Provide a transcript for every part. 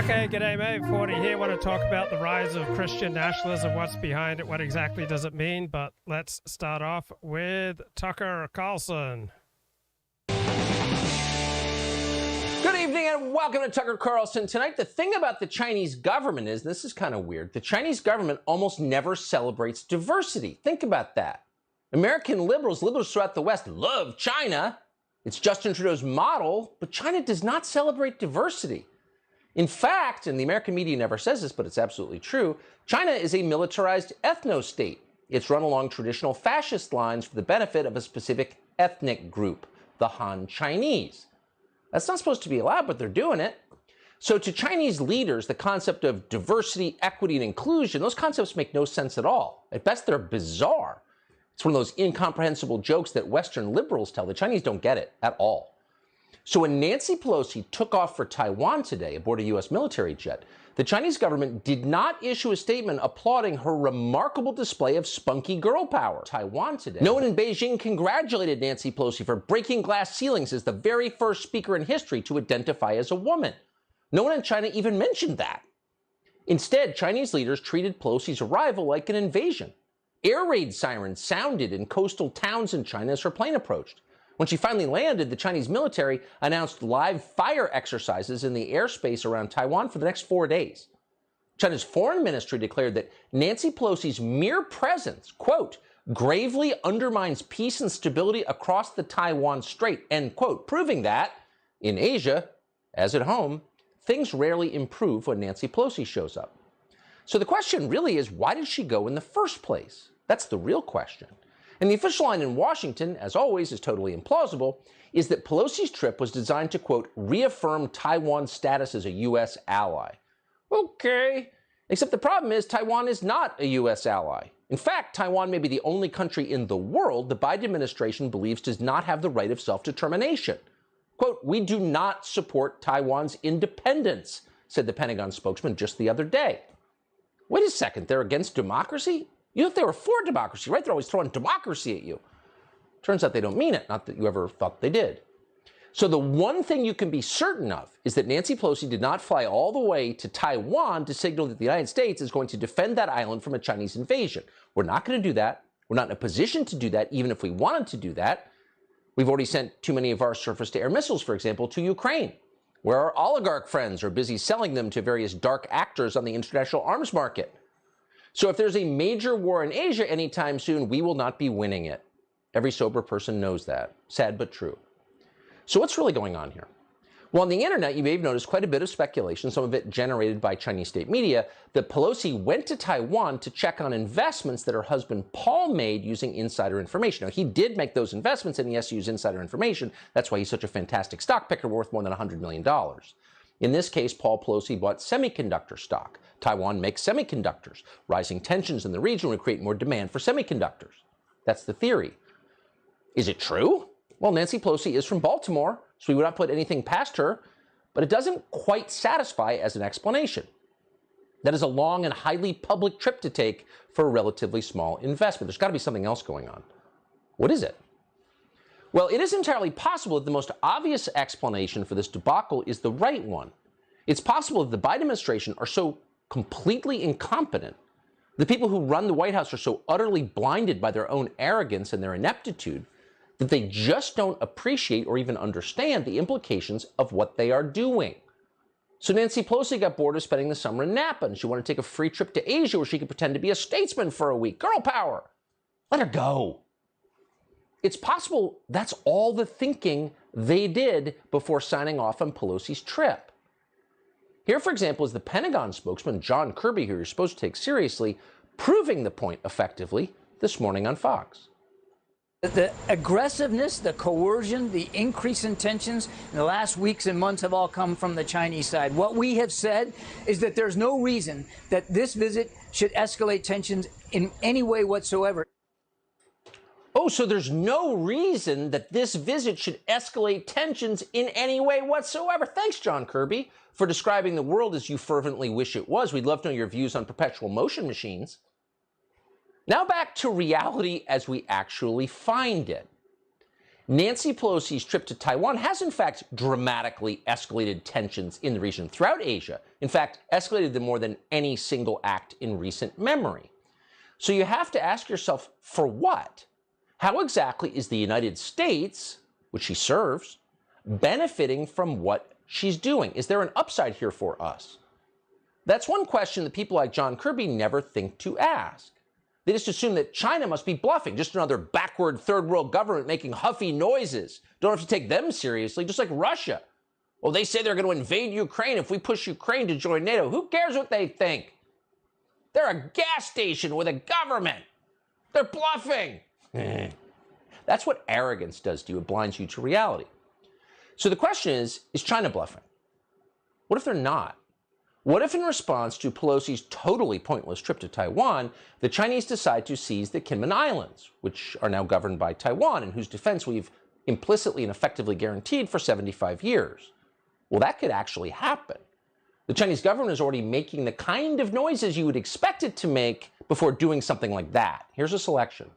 Okay, g'day mate, 40 here. Want to talk about the rise of Christian nationalism, what's behind it, what exactly does it mean, but let's start off with Tucker Carlson. Good evening and welcome to Tucker Carlson. Tonight, the thing about the Chinese government is, this is kind of weird, the Chinese government almost never celebrates diversity. Think about that. American liberals throughout the West love China. It's Justin Trudeau's model, but China does not celebrate diversity. In fact, and the American media never says this, but it's absolutely true, China is a militarized ethno-state. It's run along traditional fascist lines for the benefit of a specific ethnic group, the Han Chinese. That's not supposed to be allowed, but they're doing it. So to Chinese leaders, the concept of diversity, equity, and inclusion, those concepts make no sense at all. At best, they're bizarre. It's one of those incomprehensible jokes that Western liberals tell. The Chinese don't get it at all. So when Nancy Pelosi took off for Taiwan today aboard a U.S. military jet, the Chinese government did not issue a statement applauding her remarkable display of spunky girl power. Taiwan today. No one in Beijing congratulated Nancy Pelosi for breaking glass ceilings as the very first speaker in history to identify as a woman. No one in China even mentioned that. Instead, Chinese leaders treated Pelosi's arrival like an invasion. Air raid sirens sounded in coastal towns in China as her plane approached. When she finally landed, the Chinese military announced live fire exercises in the airspace around Taiwan for the next 4 days. China's foreign ministry declared that Nancy Pelosi's mere presence, quote, gravely undermines peace and stability across the Taiwan Strait, end quote, proving that, in Asia, as at home, things rarely improve when Nancy Pelosi shows up. So the question really is, why did she go in the first place? That's the real question. And the official line in Washington, as always, is totally implausible, is that Pelosi's trip was designed to, quote, reaffirm Taiwan's status as a U.S. ally. Okay, except the problem is Taiwan is not a U.S. ally. In fact, Taiwan may be the only country in the world the Biden administration believes does not have the right of self-determination. Quote, we do not support Taiwan's independence, said the Pentagon spokesman just the other day. Wait a second, they're against democracy? You thought they were for democracy, right? They're always throwing democracy at you. Turns out they don't mean it, not that you ever thought they did. So the one thing you can be certain of is that Nancy Pelosi did not fly all the way to Taiwan to signal that the United States is going to defend that island from a Chinese invasion. We're not going to do that. We're not in a position to do that, even if we wanted to do that. We've already sent too many of our surface-to-air missiles, for example, to Ukraine, where our oligarch friends are busy selling them to various dark actors on the international arms market. So if there's a major war in Asia anytime soon, we will not be winning it. Every sober person knows that. Sad but true. So what's really going on here? Well, on the internet, you may have noticed quite a bit of speculation, some of it generated by Chinese state media, that Pelosi went to Taiwan to check on investments that her husband Paul made using insider information. Now, he did make those investments and he has to use insider information. That's why he's such a fantastic stock picker worth more than $100 million. In this case, Paul Pelosi bought semiconductor stock. Taiwan makes semiconductors. Rising tensions in the region would create more demand for semiconductors. That's the theory. Is it true? Well, Nancy Pelosi is from Baltimore, so we would not put anything past her, but it doesn't quite satisfy as an explanation. That is a long and highly public trip to take for a relatively small investment. There's got to be something else going on. What is it? Well, it is entirely possible that the most obvious explanation for this debacle is the right one. It's possible that the Biden administration are so completely incompetent. The people who run the White House are so utterly blinded by their own arrogance and their ineptitude that they just don't appreciate or even understand the implications of what they are doing. So Nancy Pelosi got bored of spending the summer in Napa, and she wanted to take a free trip to Asia where she could pretend to be a statesman for a week. Girl power! Let her go. It's possible that's all the thinking they did before signing off on Pelosi's trip. Here, for example, is the Pentagon spokesman, John Kirby, who you're supposed to take seriously, proving the point effectively this morning on Fox. The aggressiveness, the coercion, the increase in tensions in the last weeks and months have all come from the Chinese side. What we have said is that there's no reason that this visit should escalate tensions in any way whatsoever. Oh, so there's no reason that this visit should escalate tensions in any way whatsoever. Thanks, John Kirby, for describing the world as you fervently wish it was. We'd love to know your views on perpetual motion machines. Now back to reality as we actually find it. Nancy Pelosi's trip to Taiwan has in fact dramatically escalated tensions in the region throughout Asia. In fact, escalated them more than any single act in recent memory. So you have to ask yourself, for what? How exactly is the United States, which she serves, benefiting from what she's doing? Is there an upside here for us? That's one question that people like John Kirby never think to ask. They just assume that China must be bluffing, just another backward third world government making huffy noises. Don't have to take them seriously, just like Russia. Well, they say they're going to invade Ukraine if we push Ukraine to join NATO. Who cares what they think? They're a gas station with a government. They're bluffing. That's what arrogance does to you. It blinds you to reality. So the question is China bluffing? What if they're not? What if in response to Pelosi's totally pointless trip to Taiwan, the Chinese decide to seize the Kinmen Islands, which are now governed by Taiwan and whose defense we've implicitly and effectively guaranteed for 75 years? Well, that could actually happen. The Chinese government is already making the kind of noises you would expect it to make before doing something like that. Here's a selection.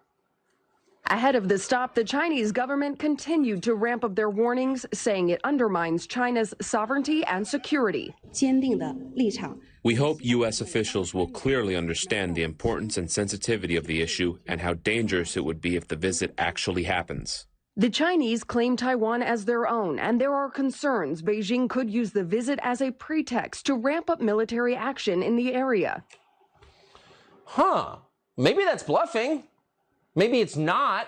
Ahead of the stop, the Chinese government continued to ramp up their warnings, saying it undermines China's sovereignty and security. We hope U.S. officials will clearly understand the importance and sensitivity of the issue and how dangerous it would be if the visit actually happens. The Chinese claim Taiwan as their own, and there are concerns Beijing could use the visit as a pretext to ramp up military action in the area. Maybe that's bluffing. Maybe it's not.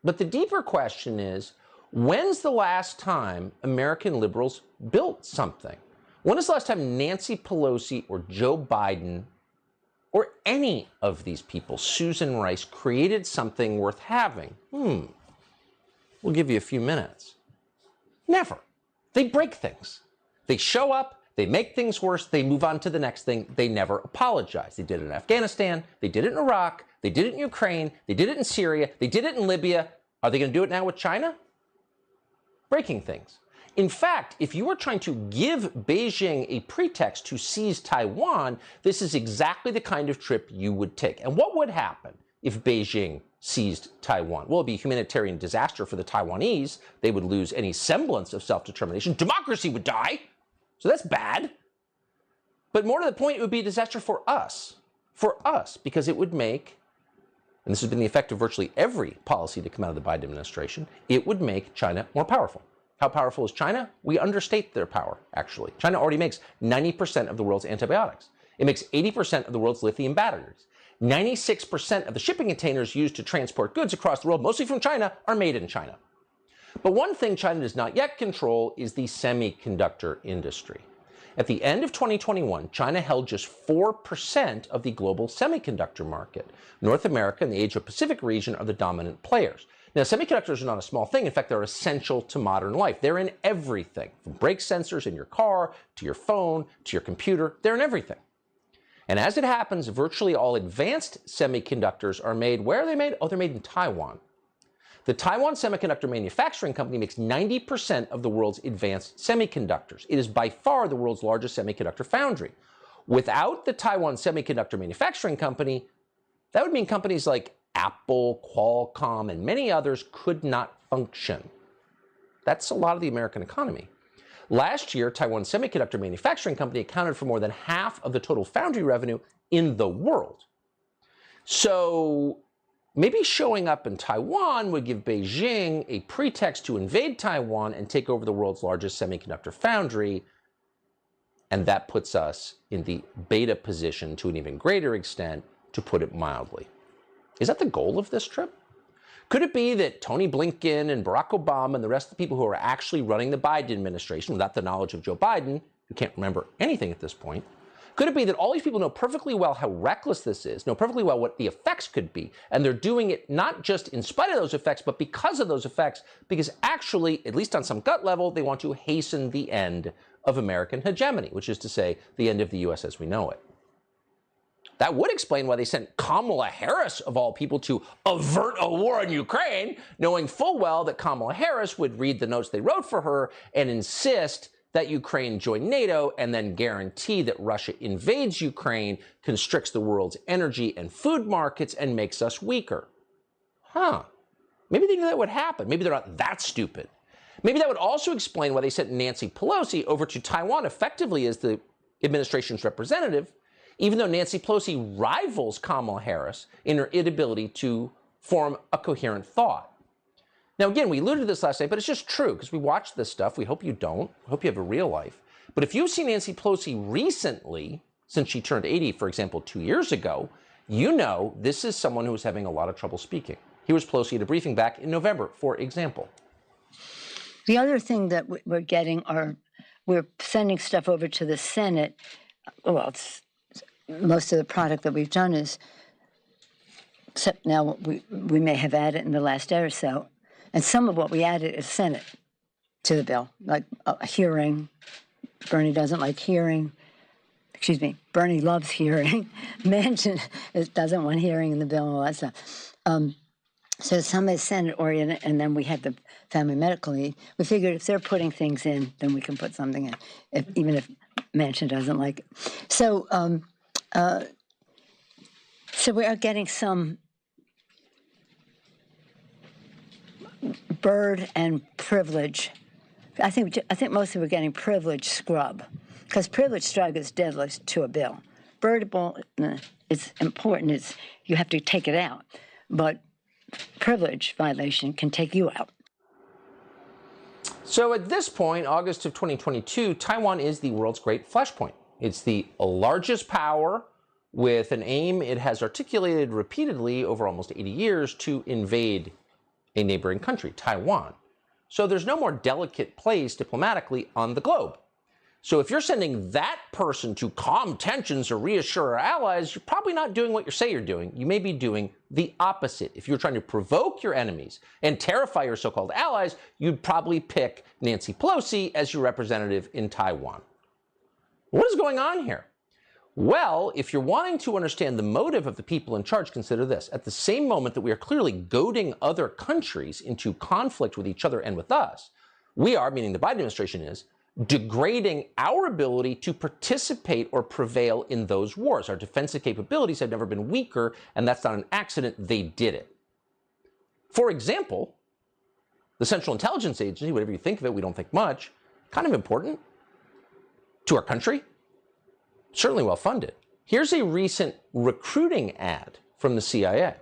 But the deeper question is, when's the last time American liberals built something? When is the last time Nancy Pelosi or Joe Biden or any of these people, Susan Rice, created something worth having? We'll give you a few minutes. Never. They break things. They show up, they make things worse, they move on to the next thing. They never apologize. They did it in Afghanistan, they did it in Iraq, they did it in Ukraine, they did it in Syria, they did it in Libya. Are they going to do it now with China? Breaking things. In fact, if you were trying to give Beijing a pretext to seize Taiwan, this is exactly the kind of trip you would take. And what would happen if Beijing seized Taiwan? Well, it'd be a humanitarian disaster for the Taiwanese. They would lose any semblance of self-determination. Democracy would die. So that's bad. But more to the point, it would be a disaster for us. For us, because it would make, and this has been the effect of virtually every policy to come out of the Biden administration, it would make China more powerful. How powerful is China? We understate their power, actually. China already makes 90% of the world's antibiotics. It makes 80% of the world's lithium batteries. 96% of the shipping containers used to transport goods across the world, mostly from China, are made in China. But one thing China does not yet control is the semiconductor industry. At the end of 2021, China held just 4% of the global semiconductor market. North America and the Asia-Pacific region are the dominant players. Now, semiconductors are not a small thing. In fact, they're essential to modern life. They're in everything, from brake sensors in your car, to your phone, to your computer. They're in everything. And as it happens, virtually all advanced semiconductors are made. Where are they made? Oh, they're made in Taiwan. The Taiwan Semiconductor Manufacturing Company makes 90% of the world's advanced semiconductors. It is by far the world's largest semiconductor foundry. Without the Taiwan Semiconductor Manufacturing Company, that would mean companies like Apple, Qualcomm, and many others could not function. That's a lot of the American economy. Last year, Taiwan Semiconductor Manufacturing Company accounted for more than half of the total foundry revenue in the world. So maybe showing up in Taiwan would give Beijing a pretext to invade Taiwan and take over the world's largest semiconductor foundry. And that puts us in the beta position to an even greater extent, to put it mildly. Is that the goal of this trip? Could it be that Tony Blinken and Barack Obama and the rest of the people who are actually running the Biden administration, without the knowledge of Joe Biden, who can't remember anything at this point, could it be that all these people know perfectly well how reckless this is, know perfectly well what the effects could be, and they're doing it not just in spite of those effects, but because of those effects, because actually, at least on some gut level, they want to hasten the end of American hegemony, which is to say, the end of the U.S. as we know it. That would explain why they sent Kamala Harris, of all people, to avert a war in Ukraine, knowing full well that Kamala Harris would read the notes they wrote for her and insist that Ukraine join NATO and then guarantee that Russia invades Ukraine, constricts the world's energy and food markets, and makes us weaker. Maybe they knew that would happen. Maybe they're not that stupid. Maybe that would also explain why they sent Nancy Pelosi over to Taiwan effectively as the administration's representative, even though Nancy Pelosi rivals Kamala Harris in her inability to form a coherent thought. Now, again, we alluded to this last night, but it's just true because we watch this stuff. We hope you don't. We hope you have a real life. But if you've seen Nancy Pelosi recently, since she turned 80, for example, 2 years ago, you know this is someone who was having a lot of trouble speaking. Here's Pelosi at a briefing back in November, for example. The other thing that we're getting we're sending stuff over to the Senate. Well, most of the product that we've done is, except now we may have added in the last day or so, and some of what we added is Senate to the bill, like a hearing. Bernie doesn't like hearing. Excuse me, Bernie loves hearing. Manchin doesn't want hearing in the bill and all that stuff. So some is Senate-oriented, and then we had the family medical leave. We figured if they're putting things in, then we can put something in, even if Manchin doesn't like it. So, so we are getting some bird and privilege. I think mostly we're getting privilege scrub, because privilege scrub is deadly to a bill. Birdable, it's important. You have to take it out, but privilege violation can take you out. So at this point, August of 2022, Taiwan is the world's great flashpoint. It's the largest power with an aim it has articulated repeatedly over almost 80 years to invade a neighboring country, Taiwan. So there's no more delicate place diplomatically on the globe. So if you're sending that person to calm tensions or reassure our allies, you're probably not doing what you say you're doing. You may be doing the opposite. If you're trying to provoke your enemies and terrify your so-called allies, you'd probably pick Nancy Pelosi as your representative in Taiwan. What is going on here? Well, if you're wanting to understand the motive of the people in charge, consider this. At the same moment that we are clearly goading other countries into conflict with each other and with us, we are, meaning the Biden administration is, degrading our ability to participate or prevail in those wars. Our defensive capabilities have never been weaker, and that's not an accident. They did it. For example, the Central Intelligence Agency, whatever you think of it, we don't think much, kind of important to our country, certainly well funded. Here's a recent recruiting ad from the CIA.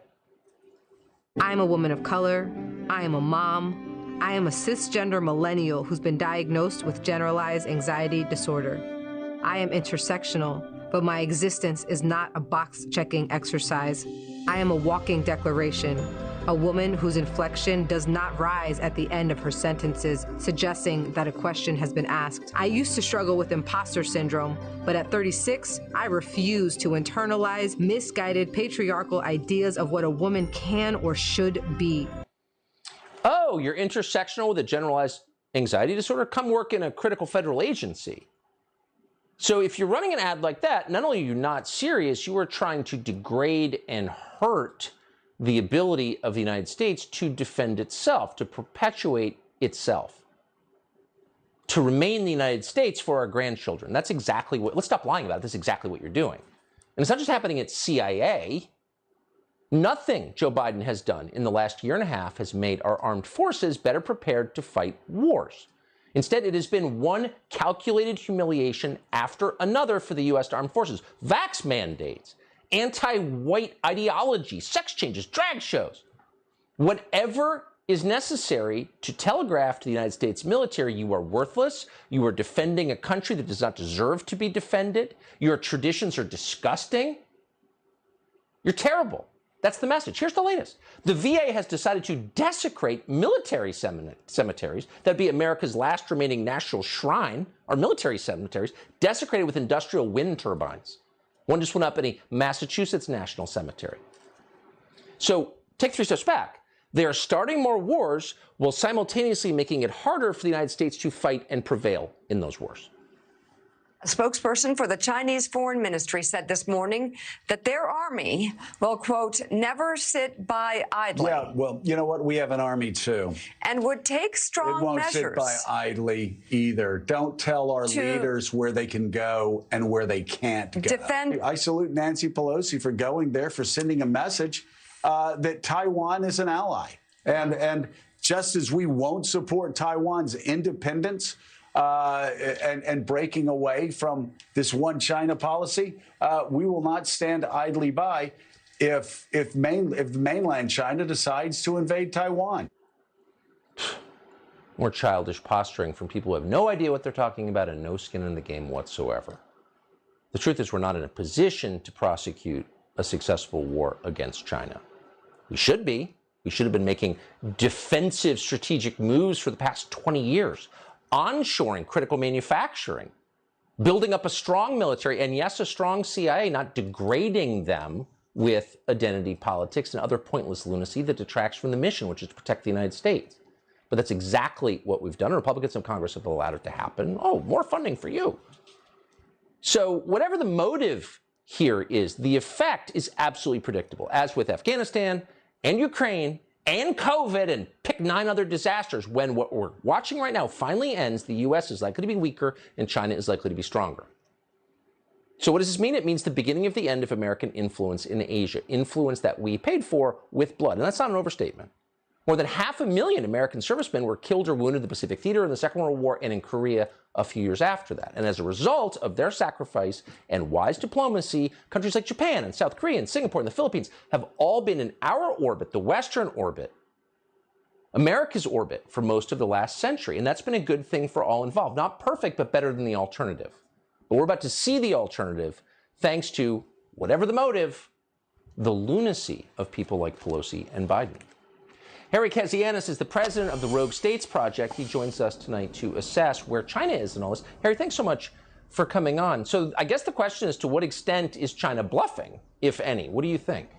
I'm a woman of color. I am a mom. I am a cisgender millennial who's been diagnosed with generalized anxiety disorder. I am intersectional, but my existence is not a box-checking exercise. I am a walking declaration, a woman whose inflection does not rise at the end of her sentences, suggesting that a question has been asked. I used to struggle with imposter syndrome, but at 36, I refuse to internalize misguided patriarchal ideas of what a woman can or should be. Oh, you're intersectional with a generalized anxiety disorder? Come work in a critical federal agency. So if you're running an ad like that, not only are you not serious, you are trying to degrade and hurt the ability of the United States to defend itself, to perpetuate itself, to remain the United States for our grandchildren. That's exactly what, let's stop lying about it. That's exactly what you're doing. And it's not just happening at CIA. Nothing Joe Biden has done in the last year and a half has made our armed forces better prepared to fight wars. Instead, it has been one calculated humiliation after another for the U.S. armed forces. Vax mandates, anti-white ideology, sex changes, drag shows. Whatever is necessary to telegraph to the United States military you are worthless, you are defending a country that does not deserve to be defended, your traditions are disgusting, you're terrible. That's the message. Here's the latest. The VA has decided to desecrate military cemeteries. That'd be America's last remaining national shrine, our military cemeteries, desecrated with industrial wind turbines. One just went up in a Massachusetts National Cemetery. So take 3 steps back. They are starting more wars while simultaneously making it harder for the United States to fight and prevail in those wars. A spokesperson for the Chinese Foreign Ministry said this morning that their army will, quote, never sit by idly. Yeah, well, you know what? We have an army, too. And would take strong measures. It won't sit by idly either. Don't tell our leaders where they can go and where they can't go. I salute Nancy Pelosi for going there, for sending a message that Taiwan is an ally. And just as we won't support Taiwan's independence and breaking away from this one China policy, we will not stand idly by if mainland China decides to invade Taiwan. More childish posturing from people who have no idea what they're talking about and no skin in the game whatsoever. The truth is, we're not in a position to prosecute a successful war against China. We should be. We should have been making defensive strategic moves for the past 20 years, onshoring critical manufacturing, building up a strong military, and yes, a strong CIA, not degrading them with identity politics and other pointless lunacy that detracts from the mission, which is to protect the United States. But that's exactly what we've done. Republicans in Congress have allowed it to happen. Oh, more funding for you. So whatever the motive here is, the effect is absolutely predictable, as with Afghanistan and Ukraine and COVID and pick 9 other disasters. When what we're watching right now finally ends, the U.S. is likely to be weaker and China is likely to be stronger. So what does this mean? It means the beginning of the end of American influence in Asia, influence that we paid for with blood. And that's not an overstatement. More than 500,000 American servicemen were killed or wounded in the Pacific Theater in the Second World War and in Korea a few years after that. And as a result of their sacrifice and wise diplomacy, countries like Japan and South Korea and Singapore and the Philippines have all been in our orbit, the Western orbit, America's orbit, for most of the last century. And that's been a good thing for all involved. Not perfect, but better than the alternative. But we're about to see the alternative thanks to, whatever the motive, the lunacy of people like Pelosi and Biden. Harry Kazianis is the president of the Rogue States Project. He joins us tonight to assess where China is in all this. Harry, thanks so much for coming on. So I guess the question is, to what extent is China bluffing, if any? What do you think?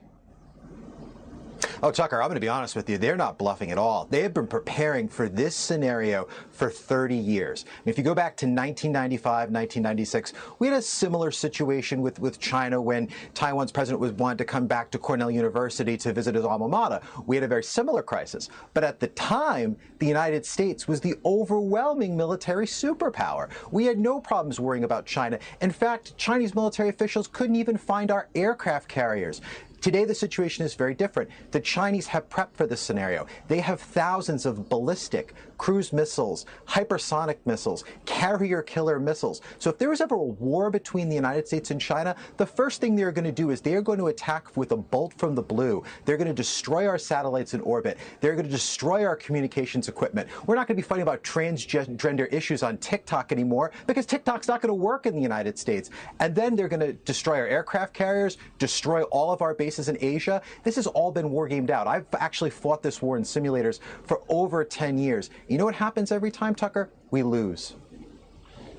Oh, Tucker, I'm going to be honest with you. They're not bluffing at all. They have been preparing for this scenario for 30 years. I mean, if you go back to 1995, 1996, we had a similar situation with China when Taiwan's president wanted to come back to Cornell University to visit his alma mater. We had a very similar crisis. But at the time, the United States was the overwhelming military superpower. We had no problems worrying about China. In fact, Chinese military officials couldn't even find our aircraft carriers. Today, the situation is very different. The Chinese have prepped for this scenario. They have thousands of ballistic, cruise missiles, hypersonic missiles, carrier killer missiles. So if there was ever a war between the United States and China, the first thing they're going to do is they're going to attack with a bolt from the blue. They're going to destroy our satellites in orbit. They're going to destroy our communications equipment. We're not going to be fighting about transgender issues on TikTok anymore because TikTok's not going to work in the United States. And then they're going to destroy our aircraft carriers, destroy all of our bases in Asia. This has all been war gamed out. I've actually fought this war in simulators for over 10 years. You know what happens every time, Tucker? We lose.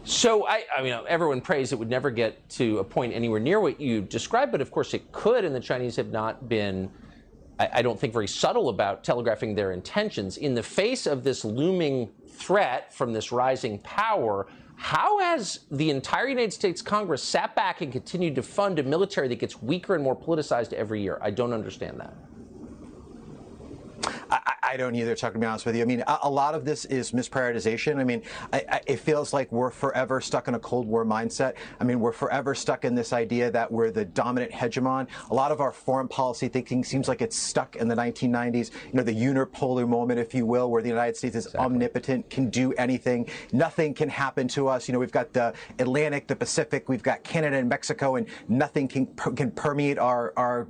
So, I mean, everyone prays it would never get to a point anywhere near what you described, but of course it could, and the Chinese have not been, I don't think, very subtle about telegraphing their intentions. In the face of this looming threat from this rising power, how has the entire United States Congress sat back and continued to fund a military that gets weaker and more politicized every year? I don't understand that. I don't either, Chuck, to be honest with you. I mean, a lot of this is misprioritization. I mean, it feels like we're forever stuck in a Cold War mindset. I mean, we're forever stuck in this idea that we're the dominant hegemon. A lot of our foreign policy thinking seems like it's stuck in the 1990s, you know, the unipolar moment, if you will, where the United States is omnipotent, can do anything. Nothing can happen to us. You know, we've got the Atlantic, the Pacific, we've got Canada and Mexico, and nothing can permeate our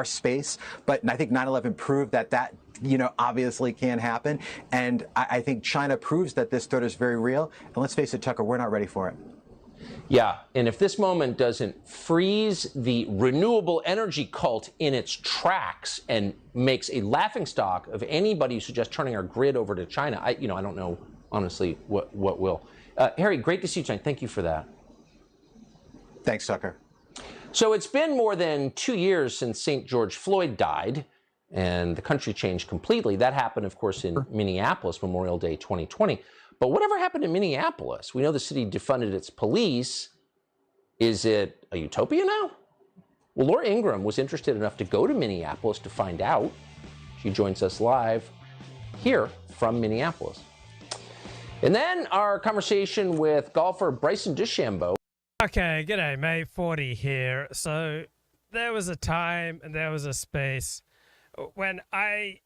space. But I think 9/11 proved that obviously can't happen. And I think China proves that this threat is very real. And let's face it, Tucker, we're not ready for it. Yeah, and if this moment doesn't freeze the renewable energy cult in its tracks and makes a laughingstock of anybody who suggests turning our grid over to China, I don't know, honestly, what will. Harry, great to see you tonight. Thank you for that. Thanks, Tucker. So it's been more than 2 years since St. George Floyd died, and the country changed completely. That happened, of course, in Minneapolis, Memorial Day 2020. But whatever happened in Minneapolis? We know the city defunded its police. Is it a utopia now? Well, Laura Ingraham was interested enough to go to Minneapolis to find out. She joins us live here from Minneapolis. And then our conversation with golfer Bryson DeChambeau. Okay, g'day, mate. 40 here. So there was a time and there was a space when I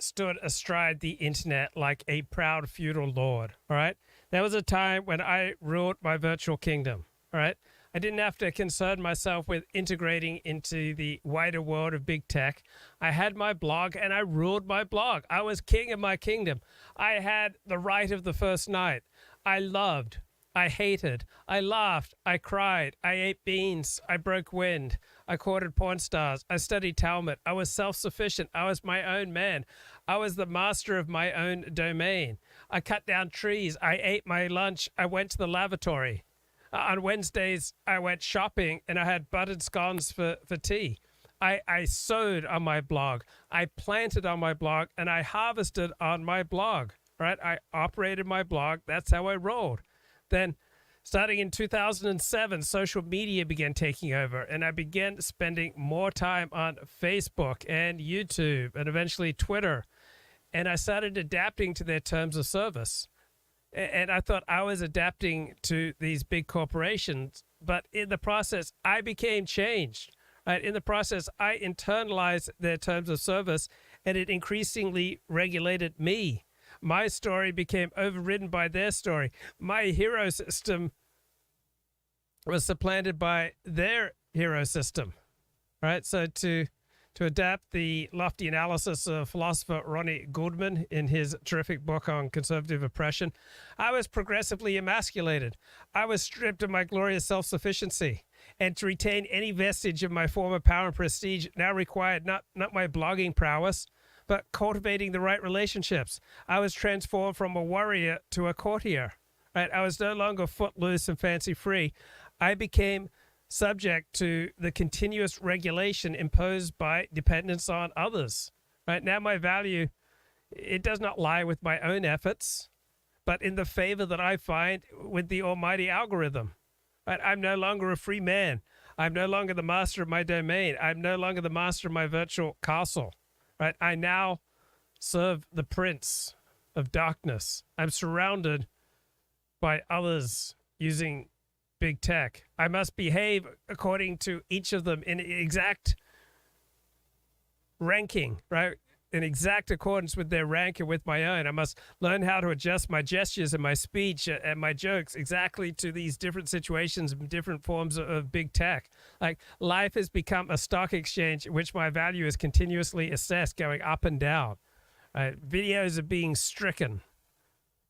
stood astride the internet like a proud feudal lord, all right? There was a time when I ruled my virtual kingdom, all right? I didn't have to concern myself with integrating into the wider world of big tech. I had my blog and I ruled my blog. I was king of my kingdom. I had the right of the first night. I loved. I hated. I laughed. I cried. I ate beans. I broke wind. I courted porn stars. I studied Talmud. I was self-sufficient. I was my own man. I was the master of my own domain. I cut down trees. I ate my lunch. I went to the lavatory. On Wednesdays, I went shopping and I had buttered scones for tea. I sowed on my blog. I planted on my blog and I harvested on my blog, right? I operated my blog. That's how I rolled. Then starting in 2007, social media began taking over and I began spending more time on Facebook and YouTube and eventually Twitter. And I started adapting to their terms of service. And I thought I was adapting to these big corporations, but in the process, I became changed. Right? In the process, I internalized their terms of service, and it increasingly regulated me. My story became overridden by their story. My hero system was supplanted by their hero system. Right? So to adapt the lofty analysis of philosopher Ronnie Goodman in his terrific book on conservative oppression, I was progressively emasculated. I was stripped of my glorious self-sufficiency. And to retain any vestige of my former power and prestige now required not my blogging prowess, but cultivating the right relationships. I was transformed from a warrior to a courtier. Right? I was no longer footloose and fancy-free. I became subject to the continuous regulation imposed by dependence on others. Right now, my value, it does not lie with my own efforts, but in the favor that I find with the almighty algorithm. Right? I'm no longer a free man. I'm no longer the master of my domain. I'm no longer the master of my virtual castle. Right? I now serve the prince of darkness. I'm surrounded by others using big tech. I must behave according to each of them in exact ranking, right? In exact accordance with their rank and with my own. I must learn how to adjust my gestures and my speech and my jokes exactly to these different situations and different forms of big tech. Like, life has become a stock exchange in which my value is continuously assessed, going up and down. Right? Videos are being stricken.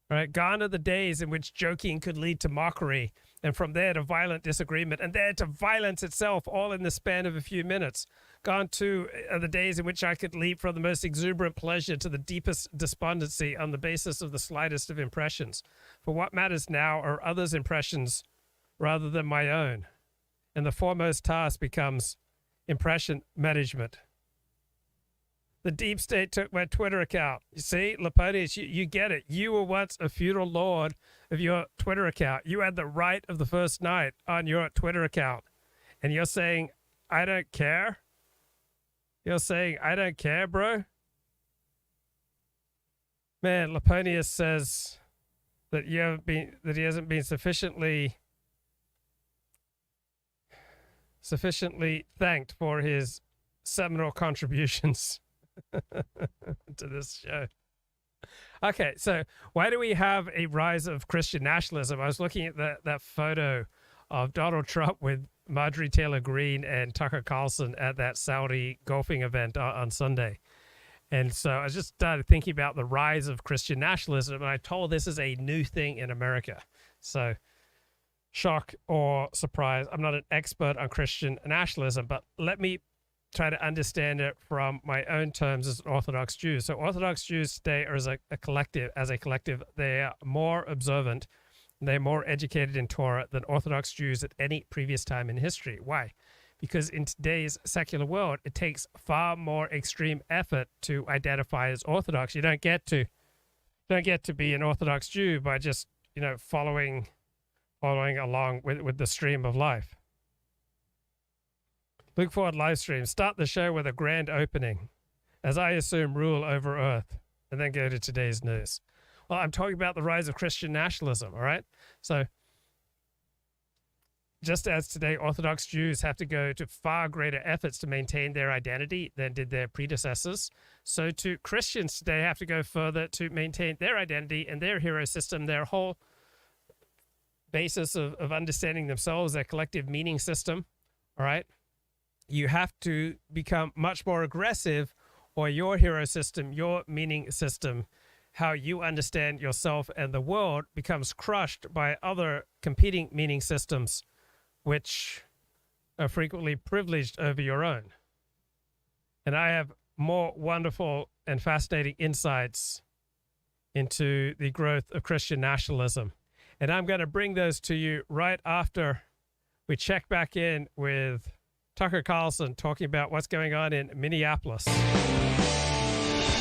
Right? Gone are the days in which joking could lead to mockery, and from there to violent disagreement, and there to violence itself, all in the span of a few minutes. Gone too are the days in which I could leap from the most exuberant pleasure to the deepest despondency on the basis of the slightest of impressions. For what matters now are others' impressions rather than my own, and the foremost task becomes impression management. The deep state took my Twitter account. You see, Laponius, you get it. You were once a feudal lord of your Twitter account. You had the right of the first night on your Twitter account. And you're saying, I don't care? You're saying, I don't care, bro? Man, Laponius says that he hasn't been sufficiently thanked for his seminal contributions to this show. Okay, so why do we have a rise of Christian nationalism? I was looking at that photo of Donald Trump with Marjorie Taylor Greene and Tucker Carlson at that Saudi golfing event on Sunday. And so I just started thinking about the rise of Christian nationalism, and I told this is a new thing in America. So shock or surprise, I'm not an expert on Christian nationalism, but let me try to understand it from my own terms as an Orthodox Jew. So Orthodox Jews today are as a collective, they are more observant, they're more educated in Torah than Orthodox Jews at any previous time in history. Why? Because in today's secular world, it takes far more extreme effort to identify as Orthodox. You don't get to be an Orthodox Jew by just, following along with the stream of life. Look forward live stream. Start the show with a grand opening, as I assume rule over Earth, and then go to today's news. Well, I'm talking about the rise of Christian nationalism, all right? So just as today Orthodox Jews have to go to far greater efforts to maintain their identity than did their predecessors, so too Christians today have to go further to maintain their identity and their hero system, their whole basis of understanding themselves, their collective meaning system. All right? You have to become much more aggressive, or your hero system, your meaning system, how you understand yourself and the world, becomes crushed by other competing meaning systems, which are frequently privileged over your own. And I have more wonderful and fascinating insights into the growth of Christian nationalism. And I'm going to bring those to you right after we check back in with Tucker Carlson talking about what's going on in Minneapolis.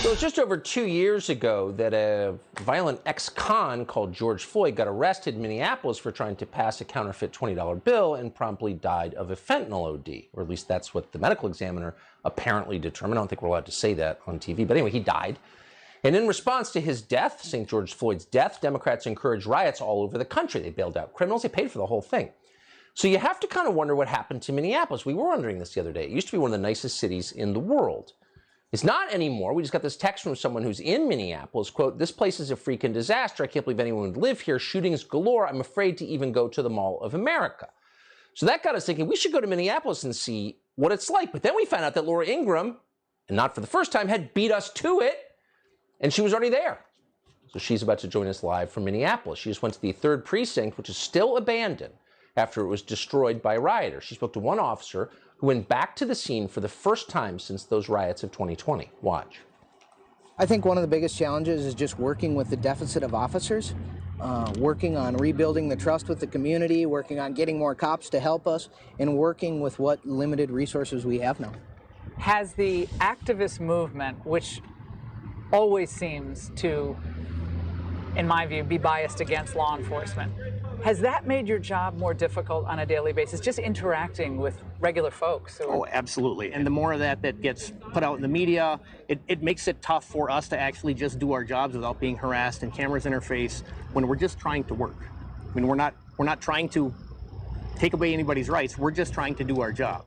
So it was just over 2 years ago that a violent ex-con called George Floyd got arrested in Minneapolis for trying to pass a counterfeit $20 bill and promptly died of a fentanyl OD, or at least that's what the medical examiner apparently determined. I don't think we're allowed to say that on TV, but anyway, he died. And in response to his death, St. George Floyd's death, Democrats encouraged riots all over the country. They bailed out criminals. They paid for the whole thing. So you have to kind of wonder what happened to Minneapolis. We were wondering this the other day. It used to be one of the nicest cities in the world. It's not anymore. We just got this text from someone who's in Minneapolis, quote, "This place is a freaking disaster. I can't believe anyone would live here. Shootings galore. I'm afraid to even go to the Mall of America." So that got us thinking we should go to Minneapolis and see what it's like. But then we found out that Laura Ingraham, and not for the first time, had beat us to it. And she was already there. So she's about to join us live from Minneapolis. She just went to the 3rd precinct, which is still abandoned after it was destroyed by rioters. She spoke to one officer who went back to the scene for the first time since those riots of 2020. Watch. I think one of the biggest challenges is just working with the deficit of officers, working on rebuilding the trust with the community, working on getting more cops to help us, and working with what limited resources we have now. Has the activist movement, which always seems to, in my view, be biased against law enforcement, has that made your job more difficult on a daily basis, just interacting with regular folks? Oh, absolutely. And the more of that gets put out in the media, it makes it tough for us to actually just do our jobs without being harassed and cameras in our face when we're just trying to work. I mean, we're not trying to take away anybody's rights. We're just trying to do our job.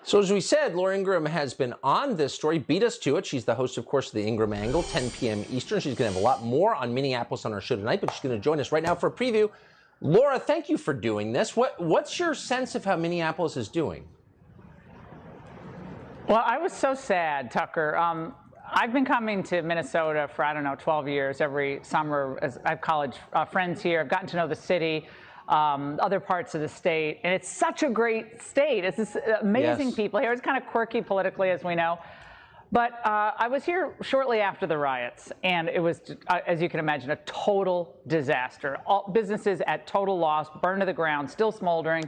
So as we said, Laura Ingraham has been on this story, beat us to it. She's the host, of course, of the Ingraham Angle, 10 p.m. Eastern. She's going to have a lot more on Minneapolis on our show tonight, but she's going to join us right now for a preview. Laura, thank you for doing this. What's your sense of how Minneapolis is doing? Well, I was so sad, Tucker. I've been coming to Minnesota for, 12 years. Every summer, as I have college friends here. I've gotten to know the city. Other parts of the state, and it's such a great state. It's this amazing people here. It's kind of quirky politically, as we know. But I was here shortly after the riots, and it was, as you can imagine, a total disaster. All businesses at total loss, burned to the ground, still smoldering,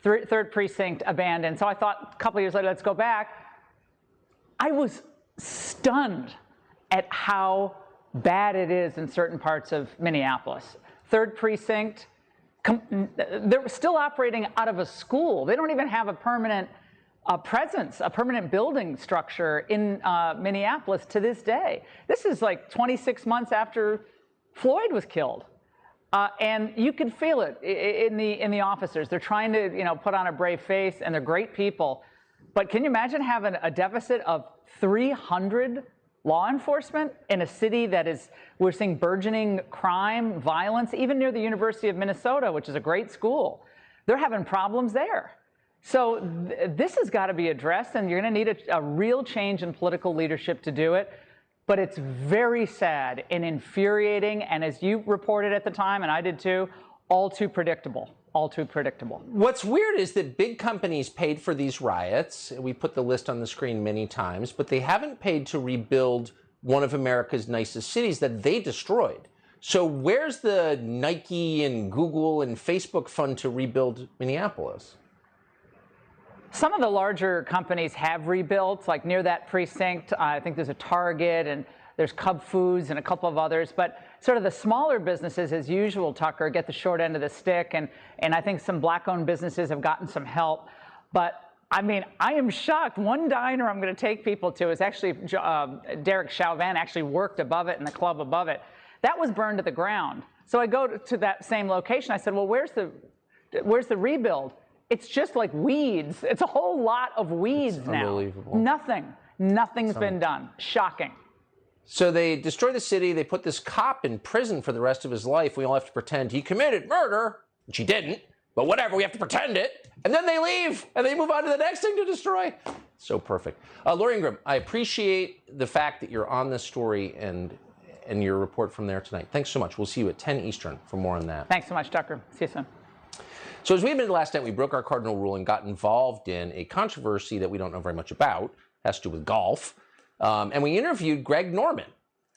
3rd precinct abandoned. So I thought a couple of years later, let's go back. I was stunned at how bad it is in certain parts of Minneapolis. 3rd precinct, they're still operating out of a school. They don't even have a permanent presence, a permanent building structure in Minneapolis to this day. This is like 26 months after Floyd was killed. And you could feel it in the officers. They're trying to, put on a brave face, and they're great people. But can you imagine having a deficit of 300 law enforcement in a city that is, we're seeing burgeoning crime, violence, even near the University of Minnesota, which is a great school. They're having problems there. So this has got to be addressed, and you're going to need a real change in political leadership to do it. But it's very sad and infuriating, and as you reported at the time, and I did too, all too predictable. All too predictable. What's weird is that big companies paid for these riots. We put the list on the screen many times, but they haven't paid to rebuild one of America's nicest cities that they destroyed. So where's the Nike and Google and Facebook fund to rebuild Minneapolis? Some of the larger companies have rebuilt, like near that precinct. I think there's a Target, and there's Cub Foods and a couple of others. But sort of the smaller businesses, as usual, Tucker, get the short end of the stick. And I think some black-owned businesses have gotten some help. But I mean, I am shocked. One diner I'm going to take people to is actually Derek Chauvin actually worked above it in the club above it. That was burned to the ground. So I go to that same location. I said, well, where's the Where's the rebuild? It's just like weeds. It's a whole lot of weeds now. Unbelievable. Nothing's been done. Shocking. So they destroy the city. They put this cop in prison for the rest of his life. We all have to pretend he committed murder, which he didn't. But whatever, we have to pretend it. And then they leave, and they move on to the next thing to destroy. So perfect. Lori Ingram, I appreciate the fact that you're on this story and your report from there tonight. Thanks so much. We'll see you at 10 Eastern for more on that. Thanks so much, Tucker. See you soon. So as we admitted last night, we broke our cardinal rule and got involved in a controversy that we don't know very much about. It has to do with golf. And we interviewed Greg Norman.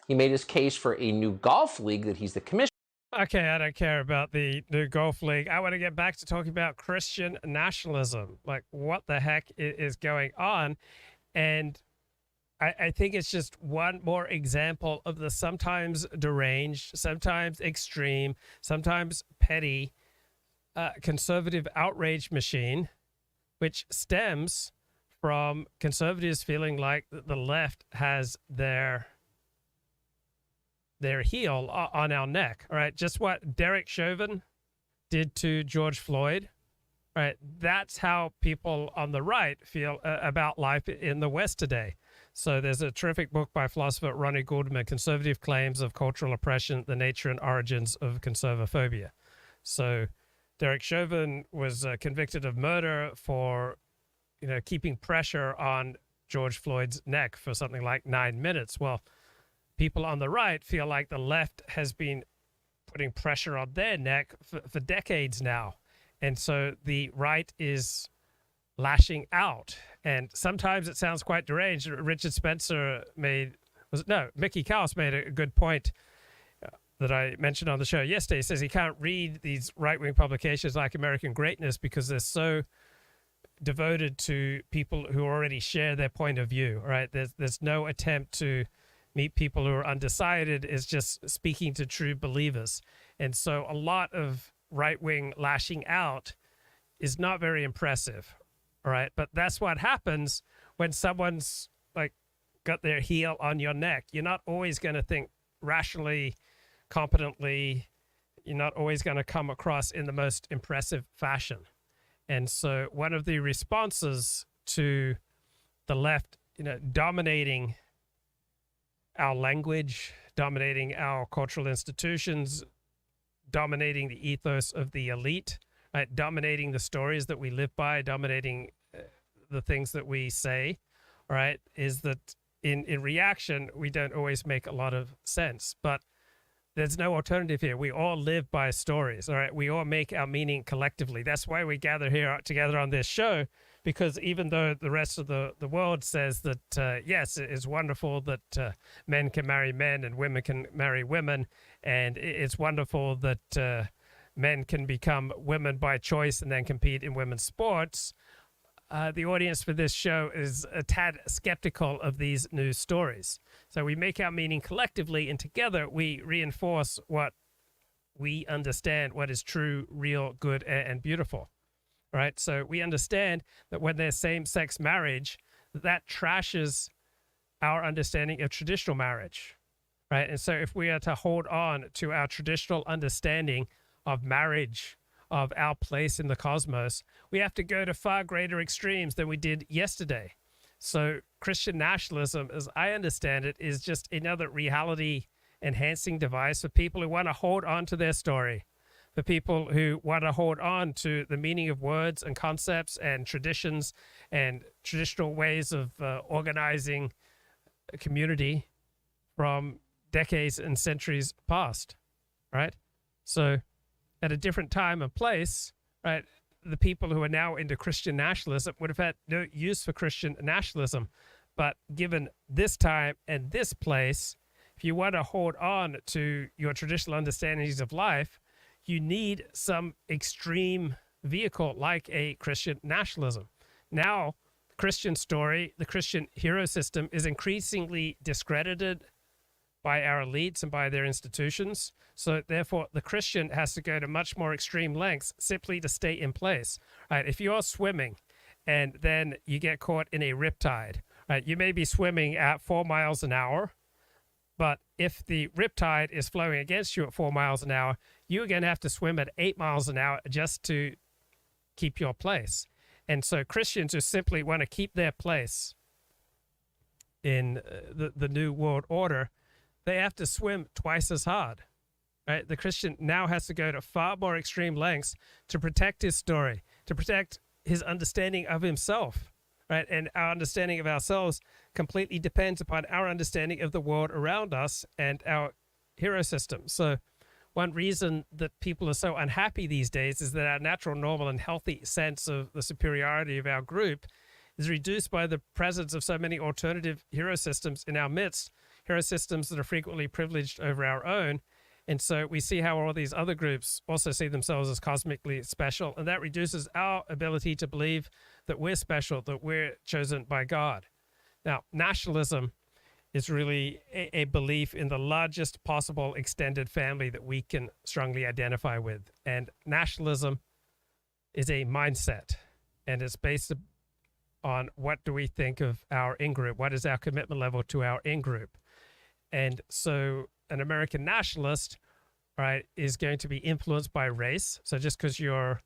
He made his case for a new golf league that he's the commissioner. Okay, I don't care about the new golf league. I want to get back to talking about Christian nationalism. Like, what the heck is going on? And I think it's just one more example of the sometimes deranged, sometimes extreme, sometimes petty conservative outrage machine, which stems from conservatives feeling like the left has their heel on our neck. All right, just what Derek Chauvin did to George Floyd. All right, that's how people on the right feel about life in the West today. So there's a terrific book by philosopher Ronnie Goldman, Conservative Claims of Cultural Oppression, the Nature and Origins of Conservaphobia. So Derek Chauvin was convicted of murder for, keeping pressure on George Floyd's neck for something like 9 minutes. Well, people on the right feel like the left has been putting pressure on their neck for decades now. And so the right is lashing out. And sometimes it sounds quite deranged. Richard Spencer Mickey Kaus made a good point that I mentioned on the show yesterday. He says he can't read these right-wing publications like American Greatness because they're so devoted to people who already share their point of view, right? There's no attempt to meet people who are undecided. It's just speaking to true believers. And so a lot of right-wing lashing out is not very impressive, all right? But that's what happens when someone's like got their heel on your neck. You're not always going to think rationally, competently. You're not always going to come across in the most impressive fashion. And so one of the responses to the left, dominating our language, dominating our cultural institutions, dominating the ethos of the elite, right? Dominating the stories that we live by, dominating the things that we say, all right, is that in reaction, we don't always make a lot of sense. But there's no alternative here. We all live by stories, all right? We all make our meaning collectively. That's why we gather here together on this show, because even though the rest of the world says that, yes, it is wonderful that men can marry men and women can marry women, and it's wonderful that men can become women by choice and then compete in women's sports, the audience for this show is a tad skeptical of these news stories. So we make our meaning collectively, and together we reinforce what we understand, what is true, real, good, and beautiful. Right? So we understand that when there's same-sex marriage, that trashes our understanding of traditional marriage. Right? And so if we are to hold on to our traditional understanding of marriage, of our place in the cosmos, we have to go to far greater extremes than we did yesterday. So Christian nationalism, as I understand it, is just another reality-enhancing device for people who want to hold on to their story, for people who want to hold on to the meaning of words and concepts and traditions and traditional ways of organizing a community from decades and centuries past, right? So at a different time and place, right, the people who are now into Christian nationalism would have had no use for Christian nationalism. But given this time and this place, if you want to hold on to your traditional understandings of life, you need some extreme vehicle like a Christian nationalism. Now, the Christian story, the Christian hero system is increasingly discredited by our elites and by their institutions. So therefore, the Christian has to go to much more extreme lengths simply to stay in place. Right? If you're swimming and then you get caught in a riptide, right, you may be swimming at 4 miles an hour, but if the riptide is flowing against you at 4 miles an hour, you're going to have to swim at 8 miles an hour just to keep your place. And so Christians who simply want to keep their place in the new world order, they have to swim twice as hard. Right? The Christian now has to go to far more extreme lengths to protect his story, to protect his understanding of himself. Right? And our understanding of ourselves completely depends upon our understanding of the world around us and our hero system. So one reason that people are so unhappy these days is that our natural, normal, and healthy sense of the superiority of our group is reduced by the presence of so many alternative hero systems in our midst, hero systems that are frequently privileged over our own. And so we see how all these other groups also see themselves as cosmically special, and that reduces our ability to believe that we're special, that we're chosen by God. Now, nationalism is really a belief in the largest possible extended family that we can strongly identify with. And nationalism is a mindset, and it's based on what do we think of our in-group? What is our commitment level to our in-group? And so an American nationalist, right, is going to be influenced by race. So just because you're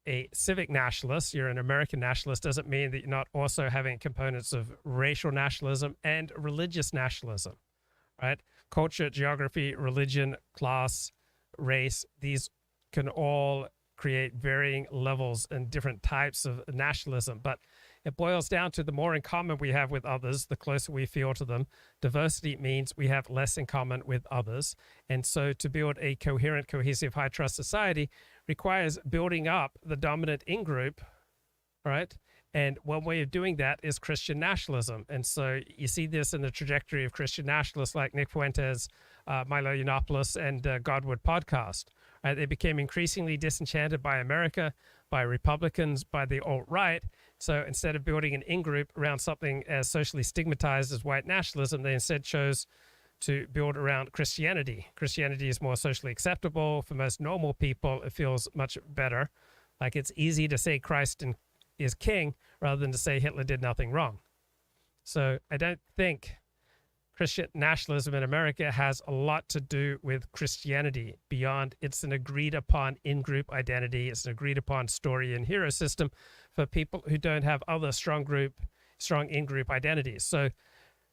a civic nationalist, you're an American nationalist, doesn't mean that you're not also having components of racial nationalism and religious nationalism, right? Culture, geography, religion, class, race, these can all create varying levels and different types of nationalism. But it boils down to the more in common we have with others, the closer we feel to them. Diversity means we have less in common with others. And so to build a coherent, cohesive, high-trust society requires building up the dominant in-group, right? And one way of doing that is Christian nationalism. And so you see this in the trajectory of Christian nationalists like Nick Fuentes, Milo Yiannopoulos, and Godward podcast. Right? They became increasingly disenchanted by America, by Republicans, by the alt-right. So instead of building an in-group around something as socially stigmatized as white nationalism, they instead chose to build around Christianity. Christianity is more socially acceptable. For most normal people, it feels much better. Like it's easy to say Christ is king rather than to say Hitler did nothing wrong. So I don't think Christian nationalism in America has a lot to do with Christianity beyond it's an agreed upon in-group identity. It's an agreed upon story and hero system for people who don't have other strong in-group identities. So